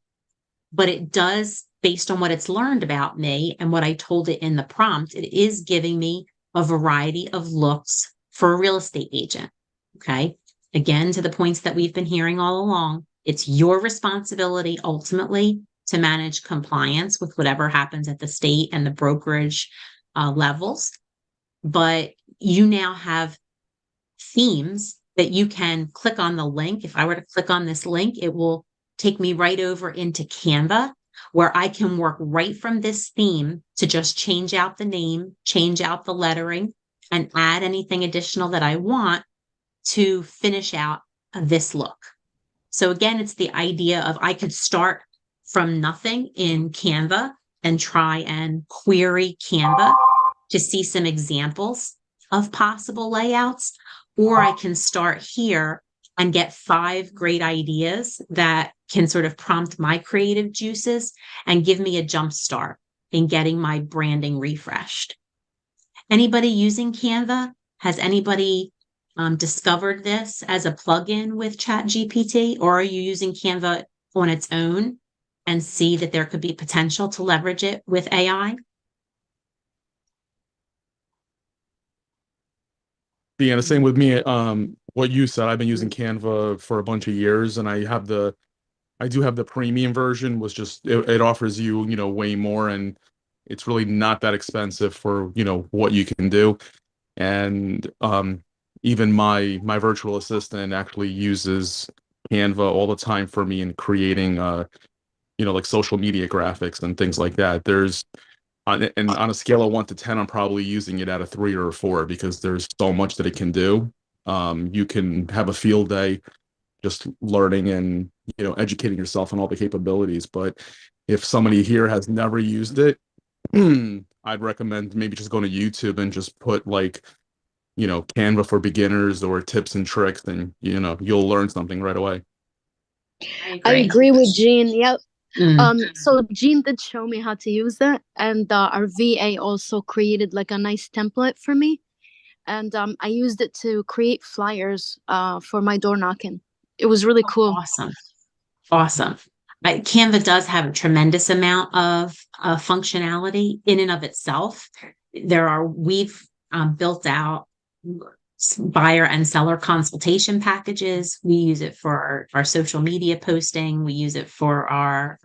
but it does, based on what it's learned about me and what I told it in the prompt, it is giving me a variety of looks for a real estate agent. Okay. Again, to the points that we've been hearing all along, it's your responsibility ultimately to manage compliance with whatever happens at the state and the brokerage levels. But you now have themes that you can click on the link. If I were to click on this link, it will take me right over into Canva, where I can work right from this theme to just change out the name, change out the lettering, and add anything additional that I want to finish out this look. So again, it's the idea of I could start from nothing in Canva and try and query Canva to see some examples of possible layouts, or I can start here and get 5 great ideas that can sort of prompt my creative juices and give me a jump start in getting my branding refreshed. Anybody using Canva? Has anybody discovered this as a plugin with ChatGPT, or are you using Canva on its own and see that there could be potential to leverage it with AI? Yeah, the same with me. What you said, I've been using Canva for a bunch of years, and I do have the premium version, was just it offers you, way more, and it's really not that expensive for, what you can do. And even my virtual assistant actually uses Canva all the time for me in creating like social media graphics and things like that. And on a scale of 1 to 10, I'm probably using it at a 3 or a 4, because there's so much that it can do. You can have a field day just learning and, educating yourself on all the capabilities. But if somebody here has never used it, I'd recommend maybe just going to YouTube and just put like, Canva for beginners or tips and tricks, and, you'll learn something right away. I agree with Jean. Yep. Mm. So Jean did show me how to use that, and our VA also created like a nice template for me, and I used it to create flyers for my door knocking. It was really cool. Awesome. Canva does have a tremendous amount of functionality in and of itself. we've built out buyer and seller consultation packages. We use it for our social media posting. We use it for our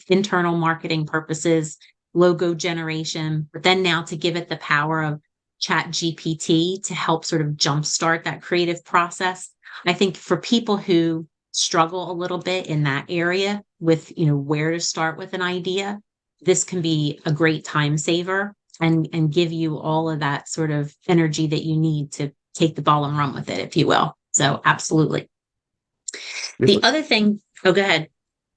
internal marketing purposes, logo generation, but then now to give it the power of Chat GPT to help sort of jumpstart that creative process. I think for people who struggle a little bit in that area with, where to start with an idea, this can be a great time saver and give you all of that sort of energy that you need to take the ball and run with it, if you will. So absolutely. The other thing, go ahead.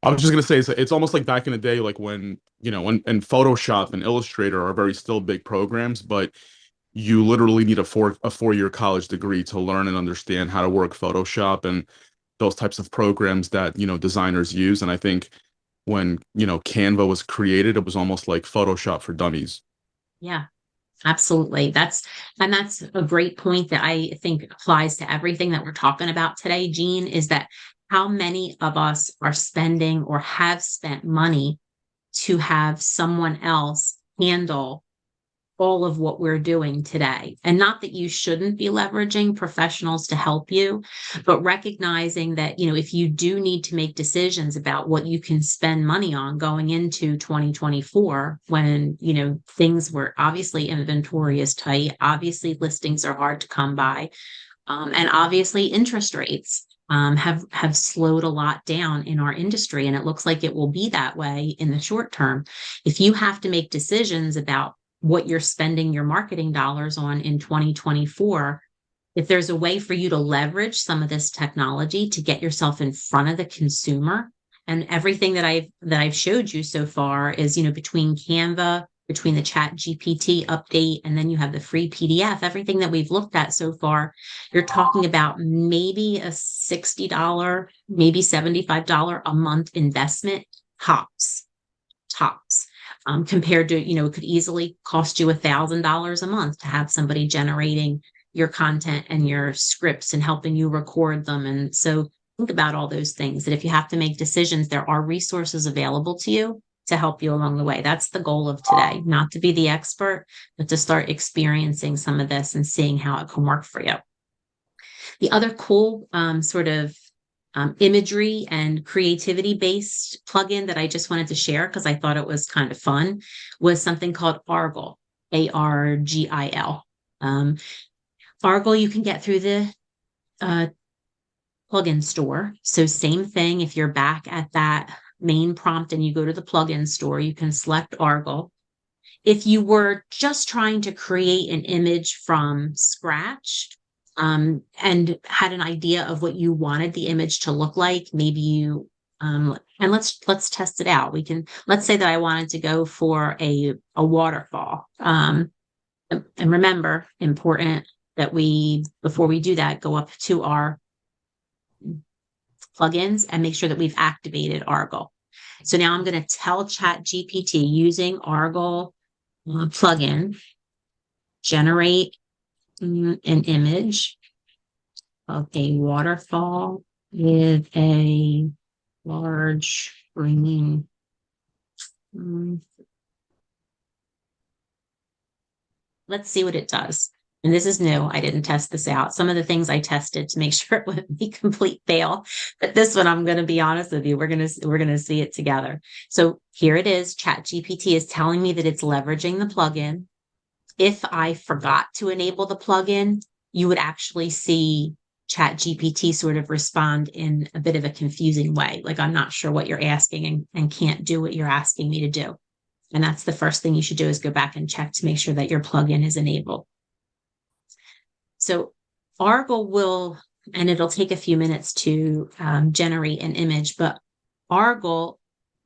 I was just gonna say, it's almost like back in the day, like when when Photoshop and Illustrator are very still big programs, but you literally need a 4-year college degree to learn and understand how to work Photoshop and those types of programs that designers use. And I think when Canva was created, it was almost like Photoshop for dummies. Yeah, absolutely. That's a great point that I think applies to everything that we're talking about today, Jean, is that how many of us are spending or have spent money to have someone else handle all of what we're doing today. And not that you shouldn't be leveraging professionals to help you, but recognizing that, if you do need to make decisions about what you can spend money on going into 2024, when, things were obviously inventory is tight, obviously listings are hard to come by, and obviously interest rates have slowed a lot down in our industry. And it looks like it will be that way in the short term. If you have to make decisions about what you're spending your marketing dollars on in 2024, if there's a way for you to leverage some of this technology to get yourself in front of the consumer, and everything that I've showed you so far is, between Canva, between the Chat GPT update, and then you have the free PDF, everything that we've looked at so far, you're talking about maybe a $60, maybe $75 a month investment tops. Compared to, it could easily cost you $1,000 a month to have somebody generating your content and your scripts and helping you record them. And so think about all those things, that if you have to make decisions, there are resources available to you to help you along the way. That's the goal of today, not to be the expert, but to start experiencing some of this and seeing how it can work for you. The other cool sort of imagery and creativity based plugin that I just wanted to share because I thought it was kind of fun was something called Argyle, Argil. Argyle you can get through the plugin store. So same thing, if you're back at that main prompt and you go to the plugin store, you can select Argyle. If you were just trying to create an image from scratch, and had an idea of what you wanted the image to look like, maybe you, and let's test it out. Let's say that I wanted to go for a waterfall. And remember, important that before we do that, go up to our plugins and make sure that we've activated Argyle. So now I'm going to tell Chat GPT using Argyle plugin, generate an image of a waterfall with a large green. Let's see what it does. And this is new. I didn't test this out. Some of the things I tested to make sure it wouldn't be complete fail. But this one, I'm going to be honest with you, we're going to see it together. So here it is. Chat GPT is telling me that it's leveraging the plugin. If I forgot to enable the plugin, you would actually see Chat GPT sort of respond in a bit of a confusing way. Like, I'm not sure what you're asking and can't do what you're asking me to do. And that's the first thing you should do, is go back and check to make sure that your plugin is enabled. So Argyle and it'll take a few minutes to generate an image, but Argyle,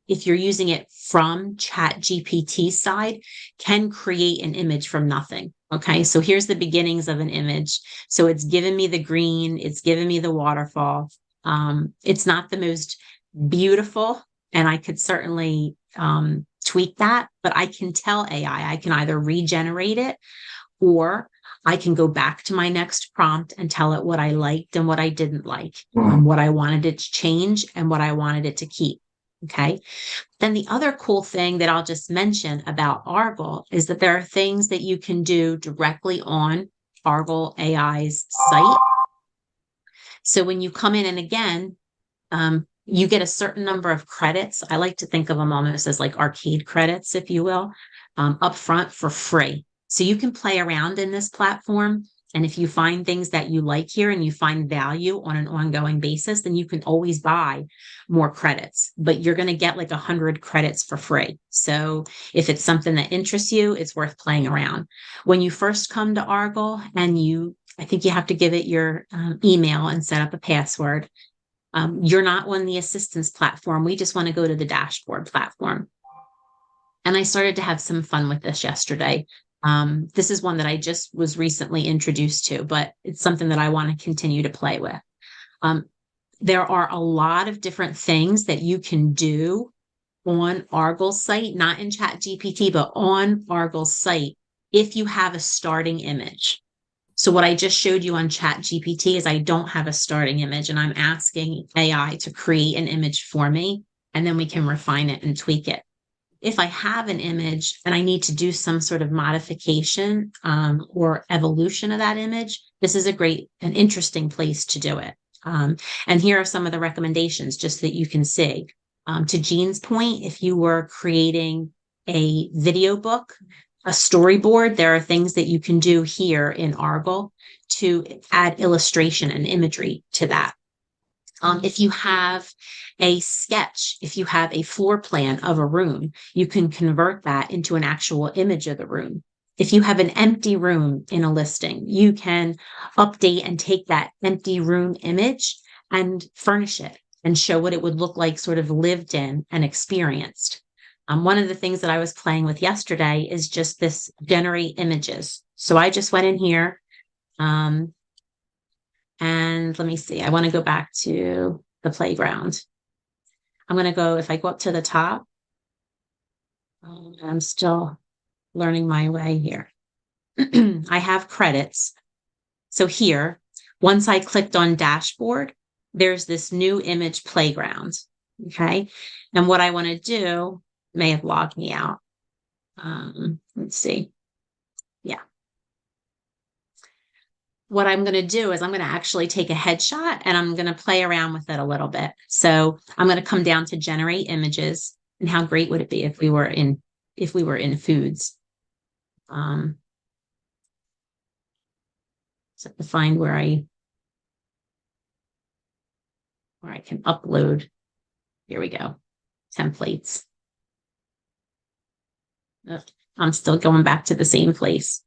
if you're using it from Chat GPT side, can create an image from nothing. Okay, so here's the beginnings of an image. So it's given me the green, it's given me the waterfall. It's not the most beautiful, and I could certainly tweak that, but I can tell AI, I can either regenerate it, or I can go back to my next prompt and tell it what I liked and what I didn't like, what I wanted it to change and what I wanted it to keep. Okay. Then the other cool thing that I'll just mention about Argle is that there are things that you can do directly on Argle AI's site. So when you come in, and again, you get a certain number of credits. I like to think of them almost as like arcade credits, if you will, up front for free. So you can play around in this platform. And if you find things that you like here and you find value on an ongoing basis, then you can always buy more credits. But you're going to get like 100 credits for free. So if it's something that interests you, it's worth playing around. When you first come to Argle and I think you have to give it your email and set up a password. You're not on the assistance platform. We just want to go to the dashboard platform. And I started to have some fun with this yesterday. This is one that I just was recently introduced to, but it's something that I want to continue to play with. There are a lot of different things that you can do on Argle's site, not in ChatGPT, but on Argle's site if you have a starting image. So what I just showed you on ChatGPT is I don't have a starting image, and I'm asking AI to create an image for me, and then we can refine it and tweak it. If I have an image and I need to do some sort of modification or evolution of that image, this is an interesting place to do it. And here are some of the recommendations just so that you can see. To Jean's point, if you were creating a video book, a storyboard, there are things that you can do here in Argle to add illustration and imagery to that. If you have a sketch, if you have a floor plan of a room, you can convert that into an actual image of the room. If you have an empty room in a listing, you can update and take that empty room image and furnish it and show what it would look like sort of lived in and experienced. One of the things that I was playing with yesterday is just this generate images. So I just went in here and let me see, I want to go back to the playground. I'm going to go, if I go up to the top, I'm still learning my way here. I have credits. So here, once I clicked on dashboard, there's this new image playground. Okay. And what I want to do may have logged me out. Let's see. Yeah. What I'm going to do is I'm going to actually take a headshot and I'm going to play around with it a little bit. So I'm going to come down to generate images, and how great would it be if we were in foods? So to find where I can upload. Here we go. Templates. Ugh, I'm still going back to the same place.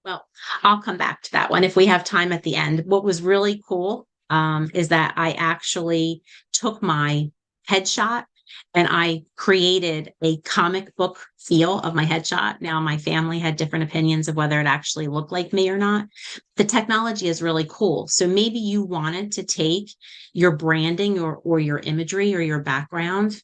Well, I'll come back to that one if we have time at the end. What was really cool is that I actually took my headshot and I created a comic book feel of my headshot. Now, my family had different opinions of whether it actually looked like me or not. The technology is really cool. So maybe you wanted to take your branding or your imagery or your background,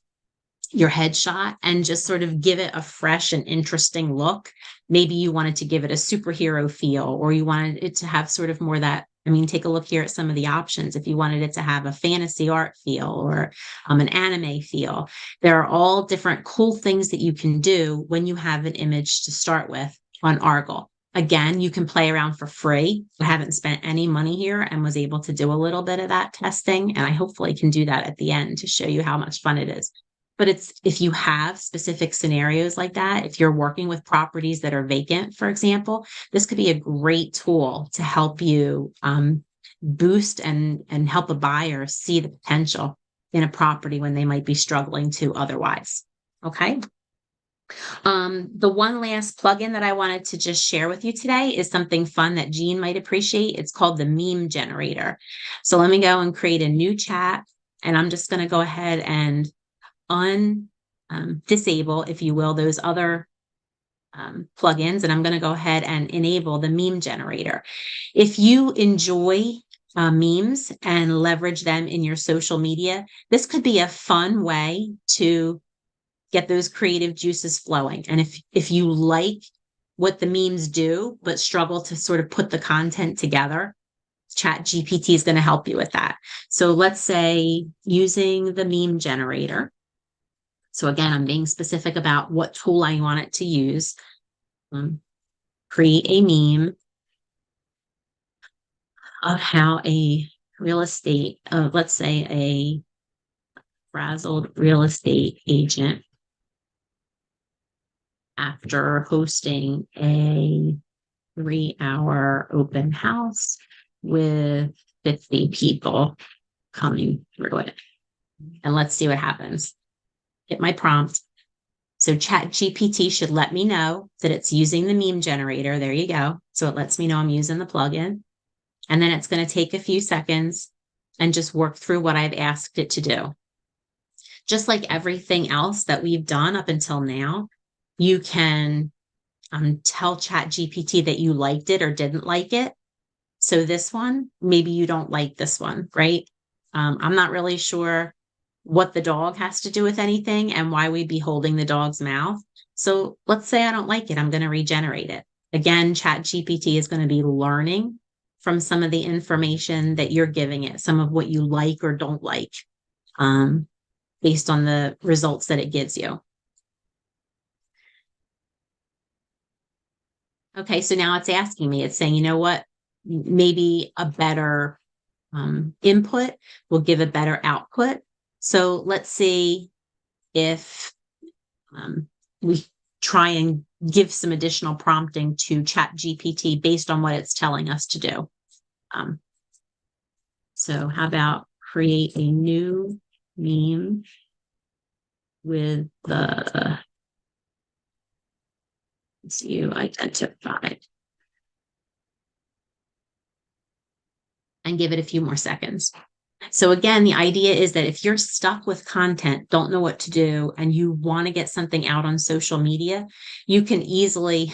your headshot, and just sort of give it a fresh and interesting look. Maybe you wanted to give it a superhero feel, or you wanted it to have sort of more that, take a look here at some of the options. If you wanted it to have a fantasy art feel or an anime feel, there are all different cool things that you can do when you have an image to start with on Argle. Again, you can play around for free. I haven't spent any money here and was able to do a little bit of that testing. And I hopefully can do that at the end to show you how much fun it is. But if you have specific scenarios like that, if you're working with properties that are vacant, for example, this could be a great tool to help you boost and help a buyer see the potential in a property when they might be struggling to otherwise. Okay. The one last plugin that I wanted to just share with you today is something fun that Jean might appreciate. It's called the meme generator. So let me go and create a new chat, and I'm just going to go ahead and disable, if you will, those other plugins, and I'm going to go ahead and enable the meme generator. If you enjoy memes and leverage them in your social media, this could be a fun way to get those creative juices flowing. And if you like what the memes do, but struggle to sort of put the content together, Chat GPT is going to help you with that. So let's say using the meme generator. So again, I'm being specific about what tool I want it to use. Create a meme of how a real estate, let's say a frazzled real estate agent, after hosting a 3-hour open house with 50 people coming through it. And let's see what happens. Get my prompt. So Chat GPT should let me know that it's using the meme generator. There you go. So it lets me know I'm using the plugin. And then it's going to take a few seconds and just work through what I've asked it to do. Just like everything else that we've done up until now, you can tell Chat GPT that you liked it or didn't like it. So this one, maybe you don't like this one, right? I'm not really sure what the dog has to do with anything and why we'd be holding the dog's mouth. So let's say I don't like it. I'm going to regenerate it. Again, Chat GPT is going to be learning from some of the information that you're giving it, some of what you like or don't like, based on the results that it gives you. Okay, so now it's asking me, it's saying, you know what, maybe a better input will give a better output. So let's see if we try and give some additional prompting to Chat GPT based on what it's telling us to do. So how about create a new meme with the you identified, and give it a few more seconds. So again, the idea is that if you're stuck with content, don't know what to do, and you want to get something out on social media, you can easily,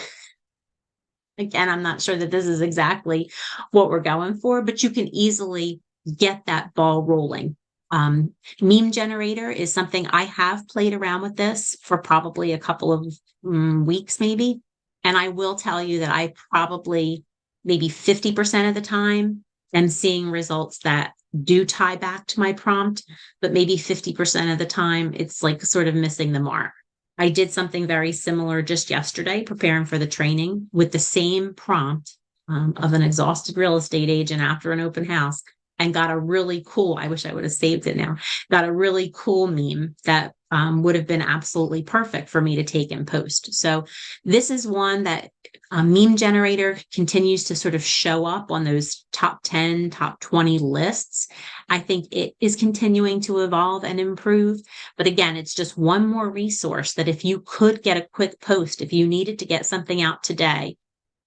again, I'm not sure that this is exactly what we're going for, but you can easily get that ball rolling. Meme generator is something I have played around with this for probably a couple of weeks, maybe. And I will tell you that I probably maybe 50% of the time am seeing results that do tie back to my prompt, but maybe 50% of the time it's like sort of missing the mark. I did something very similar just yesterday, preparing for the training with the same prompt of an exhausted real estate agent after an open house, and got a really cool, I wish I would have saved it now, got a really cool meme that would have been absolutely perfect for me to take and post. So this is one that meme generator continues to sort of show up on those top 10, top 20 lists. I think it is continuing to evolve and improve. But again, it's just one more resource that if you could get a quick post, if you needed to get something out today,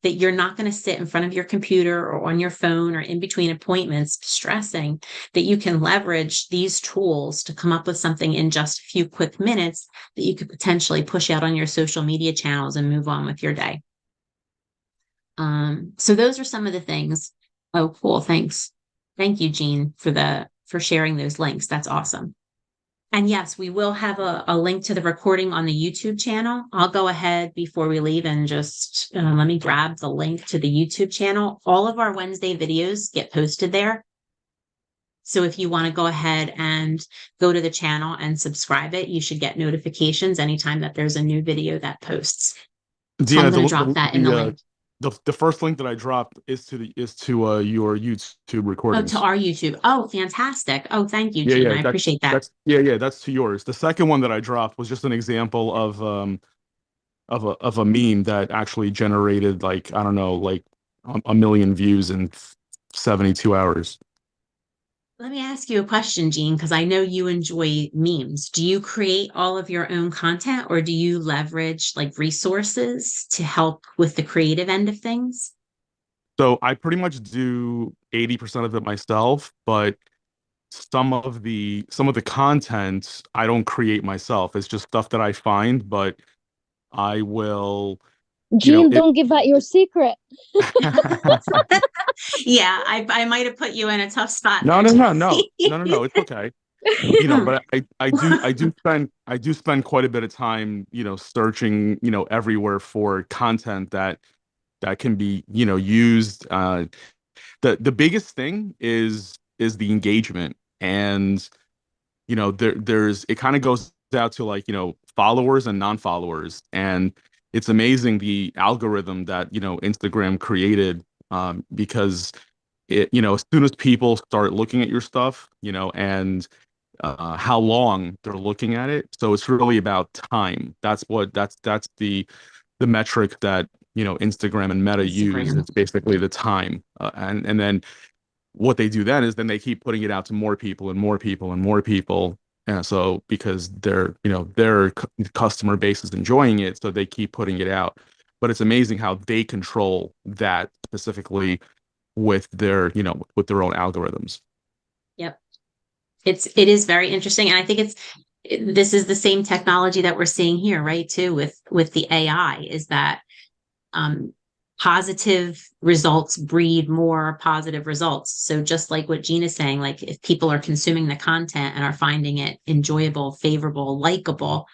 that you're not going to sit in front of your computer or on your phone or in between appointments stressing, that you can leverage these tools to come up with something in just a few quick minutes that you could potentially push out on your social media channels and move on with your day. So those are some of the things. Oh, cool. Thanks. Thank you, Jean, for sharing those links. That's awesome. And yes, we will have a link to the recording on the YouTube channel. I'll go ahead before we leave and just let me grab the link to the YouTube channel. All of our Wednesday videos get posted there. So if you want to go ahead and go to the channel and subscribe it, you should get notifications anytime that there's a new video that posts. So I'm going to drop that in the link. The first link that I dropped is to your YouTube recordings. Oh, to our YouTube. Oh, fantastic. Oh, thank you, Jean. I appreciate that. That's to yours. The second one that I dropped was just an example of a meme that actually generated, like, I don't know, like a million views in 72 hours. Let me ask you a question, Jean, because I know you enjoy memes. Do you create all of your own content, or do you leverage like resources to help with the creative end of things? So I pretty much do 80% of it myself, but some of the content I don't create myself. It's just stuff that I find, but I will, Jean, don't give out your secret. Yeah, I might have put you in a tough spot. No. It's okay. You know, but I do spend quite a bit of time, you know, searching, you know, everywhere for content that can be, you know, used. The biggest thing is the engagement, and you know, there's it kind of goes out to, like, you know, followers and non-followers, and it's amazing the algorithm that, you know, Instagram created, because it, you know, as soon as people start looking at your stuff, you know, and how long they're looking at it. So it's really about time. That's the metric that, you know, Instagram and Meta use. Instagram. It's basically the time, and then what they do then is then they keep putting it out to more people and more people and more people. And so because their, you know, their customer base is enjoying it, so they keep putting it out. But it's amazing how they control that specifically with their, you know, with their own algorithms. Yep. It is very interesting. And I think this is the same technology that we're seeing here, right? Too, with the AI, is that um, positive results breed more positive results. So just like what Gina's saying, like if people are consuming the content and are finding it enjoyable, favorable, likable,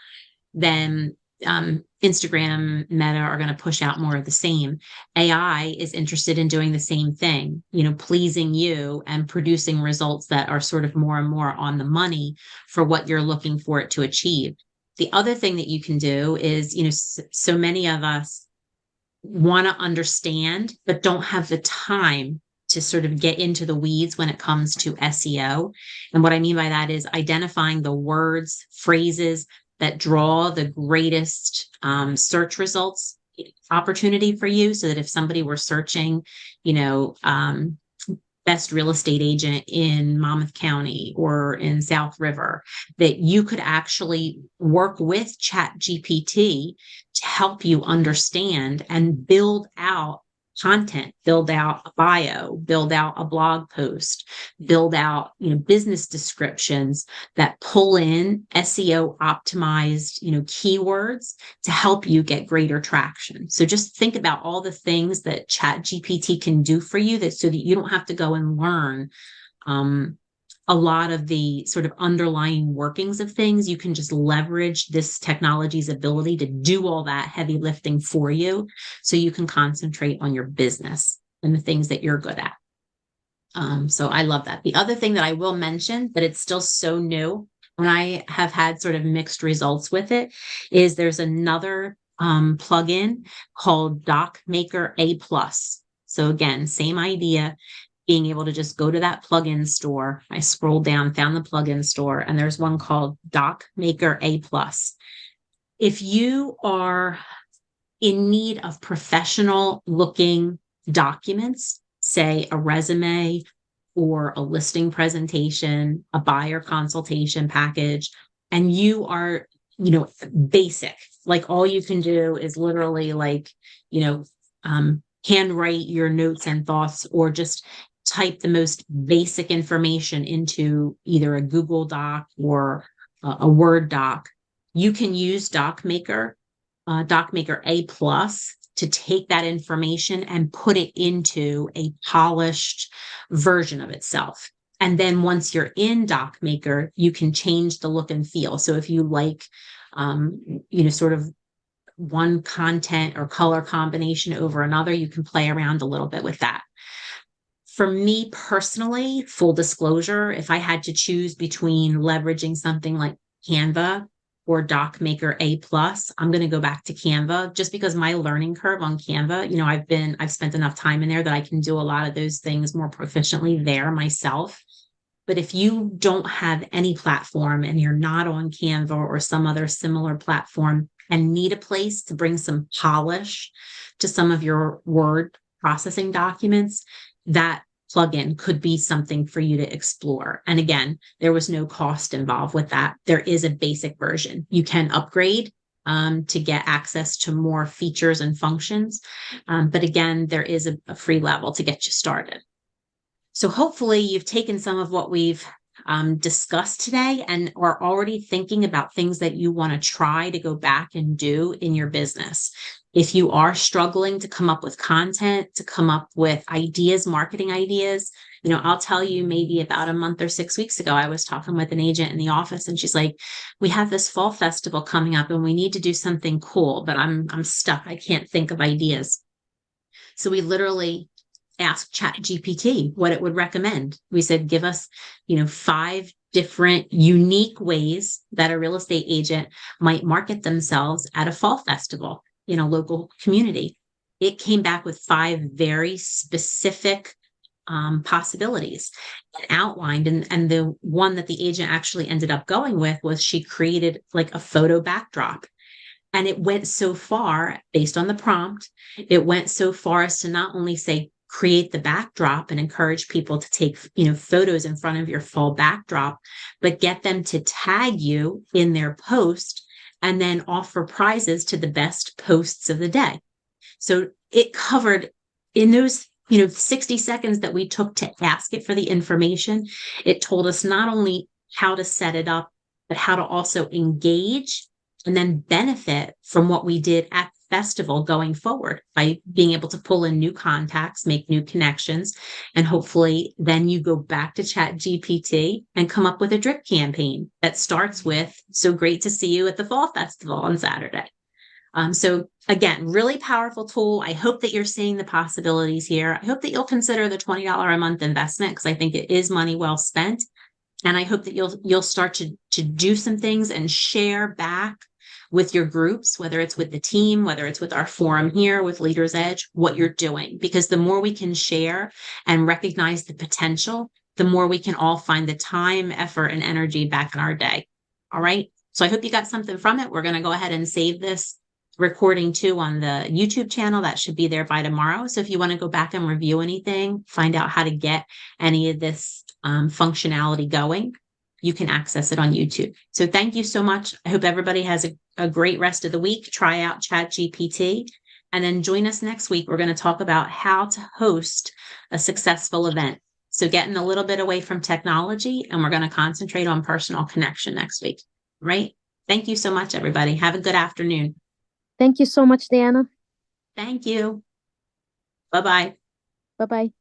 then Instagram, Meta are going to push out more of the same. AI is interested in doing the same thing, you know, pleasing you and producing results that are sort of more and more on the money for what you're looking for it to achieve. The other thing that you can do is, you know, so many of us want to understand, but don't have the time to sort of get into the weeds when it comes to SEO. And what I mean by that is identifying the words, phrases that draw the greatest search results opportunity for you, so that if somebody were searching, you know, best real estate agent in Monmouth County or in South River, that you could actually work with Chat GPT to help you understand and build out content, build out a bio, build out a blog post, build out, you know, business descriptions that pull in SEO optimized, you know, keywords to help you get greater traction. So just think about all the things that Chat GPT can do for you, that so that you don't have to go and learn a lot of the sort of underlying workings of things. You can just leverage this technology's ability to do all that heavy lifting for you, so you can concentrate on your business and the things that you're good at. So I love that. The other thing that I will mention, but it's still so new, and I have had sort of mixed results with it, is there's another plugin called Doc Maker A+. So again, same idea, being able to just go to that plugin store. I scrolled down, found the plugin store, and there's one called Doc Maker A+. If you are in need of professional looking documents, say a resume or a listing presentation, a buyer consultation package, and you are, you know, basic, like all you can do is literally, like, you know, handwrite your notes and thoughts, or just type the most basic information into either a Google Doc or a Word doc, you can use DocMaker A+ to take that information and put it into a polished version of itself. And then once you're in DocMaker, you can change the look and feel. So if you like, you know, sort of one content or color combination over another, you can play around a little bit with that. For me personally, full disclosure, if I had to choose between leveraging something like Canva or DocMaker A+, I'm going to go back to Canva, just because my learning curve on Canva, you know, I've spent enough time in there that I can do a lot of those things more proficiently there myself. But if you don't have any platform and you're not on Canva or some other similar platform and need a place to bring some polish to some of your word processing documents, that plugin could be something for you to explore. And again, there was no cost involved with that. There is a basic version. You can upgrade to get access to more features and functions. But again, there is a free level to get you started. So hopefully you've taken some of what we've discussed today and are already thinking about things that you want to try to go back and do in your business. If you are struggling to come up with content, to come up with ideas, marketing ideas, I'll tell you, maybe about a month or 6 weeks ago, I was talking with an agent in the office, and she's like, we have this fall festival coming up and we need to do something cool, but I'm stuck. I can't think of ideas. So we literally asked ChatGPT what it would recommend. We said, give us, 5 different unique ways that a real estate agent might market themselves at a fall festival in a local community. It came back with 5 very specific possibilities and outlined. And the one that the agent actually ended up going with was she created like a photo backdrop. And it went so far, based on the prompt, it went so far as to not only say, create the backdrop and encourage people to take, photos in front of your fall backdrop, but get them to tag you in their post and then offer prizes to the best posts of the day. So it covered in those 60 seconds that we took to ask it for the information. It told us not only how to set it up, but how to also engage and then benefit from what we did at the festival going forward by being able to pull in new contacts, make new connections, and hopefully then you go back to ChatGPT and come up with a drip campaign that starts with, so great to see you at the fall festival on Saturday. So again, really powerful tool. I hope that you're seeing the possibilities here. I hope that you'll consider the $20 a month investment, because I think it is money well spent. And I hope that you'll start to do some things and share back with your groups, whether it's with the team, whether it's with our forum here with Leaders Edge, what you're doing. Because the more we can share and recognize the potential, the more we can all find the time, effort, and energy back in our day. All right. So I hope you got something from it. We're going to go ahead and save this recording too on the YouTube channel. That should be there by tomorrow. So if you want to go back and review anything, find out how to get any of this functionality going, you can access it on YouTube. So thank you so much. I hope everybody has a great rest of the week. Try out ChatGPT and then join us next week. We're going to talk about how to host a successful event. So getting a little bit away from technology, and we're going to concentrate on personal connection next week. Right? Thank you so much, everybody. Have a good afternoon. Thank you so much, Diana. Thank you. Bye-bye. Bye-bye.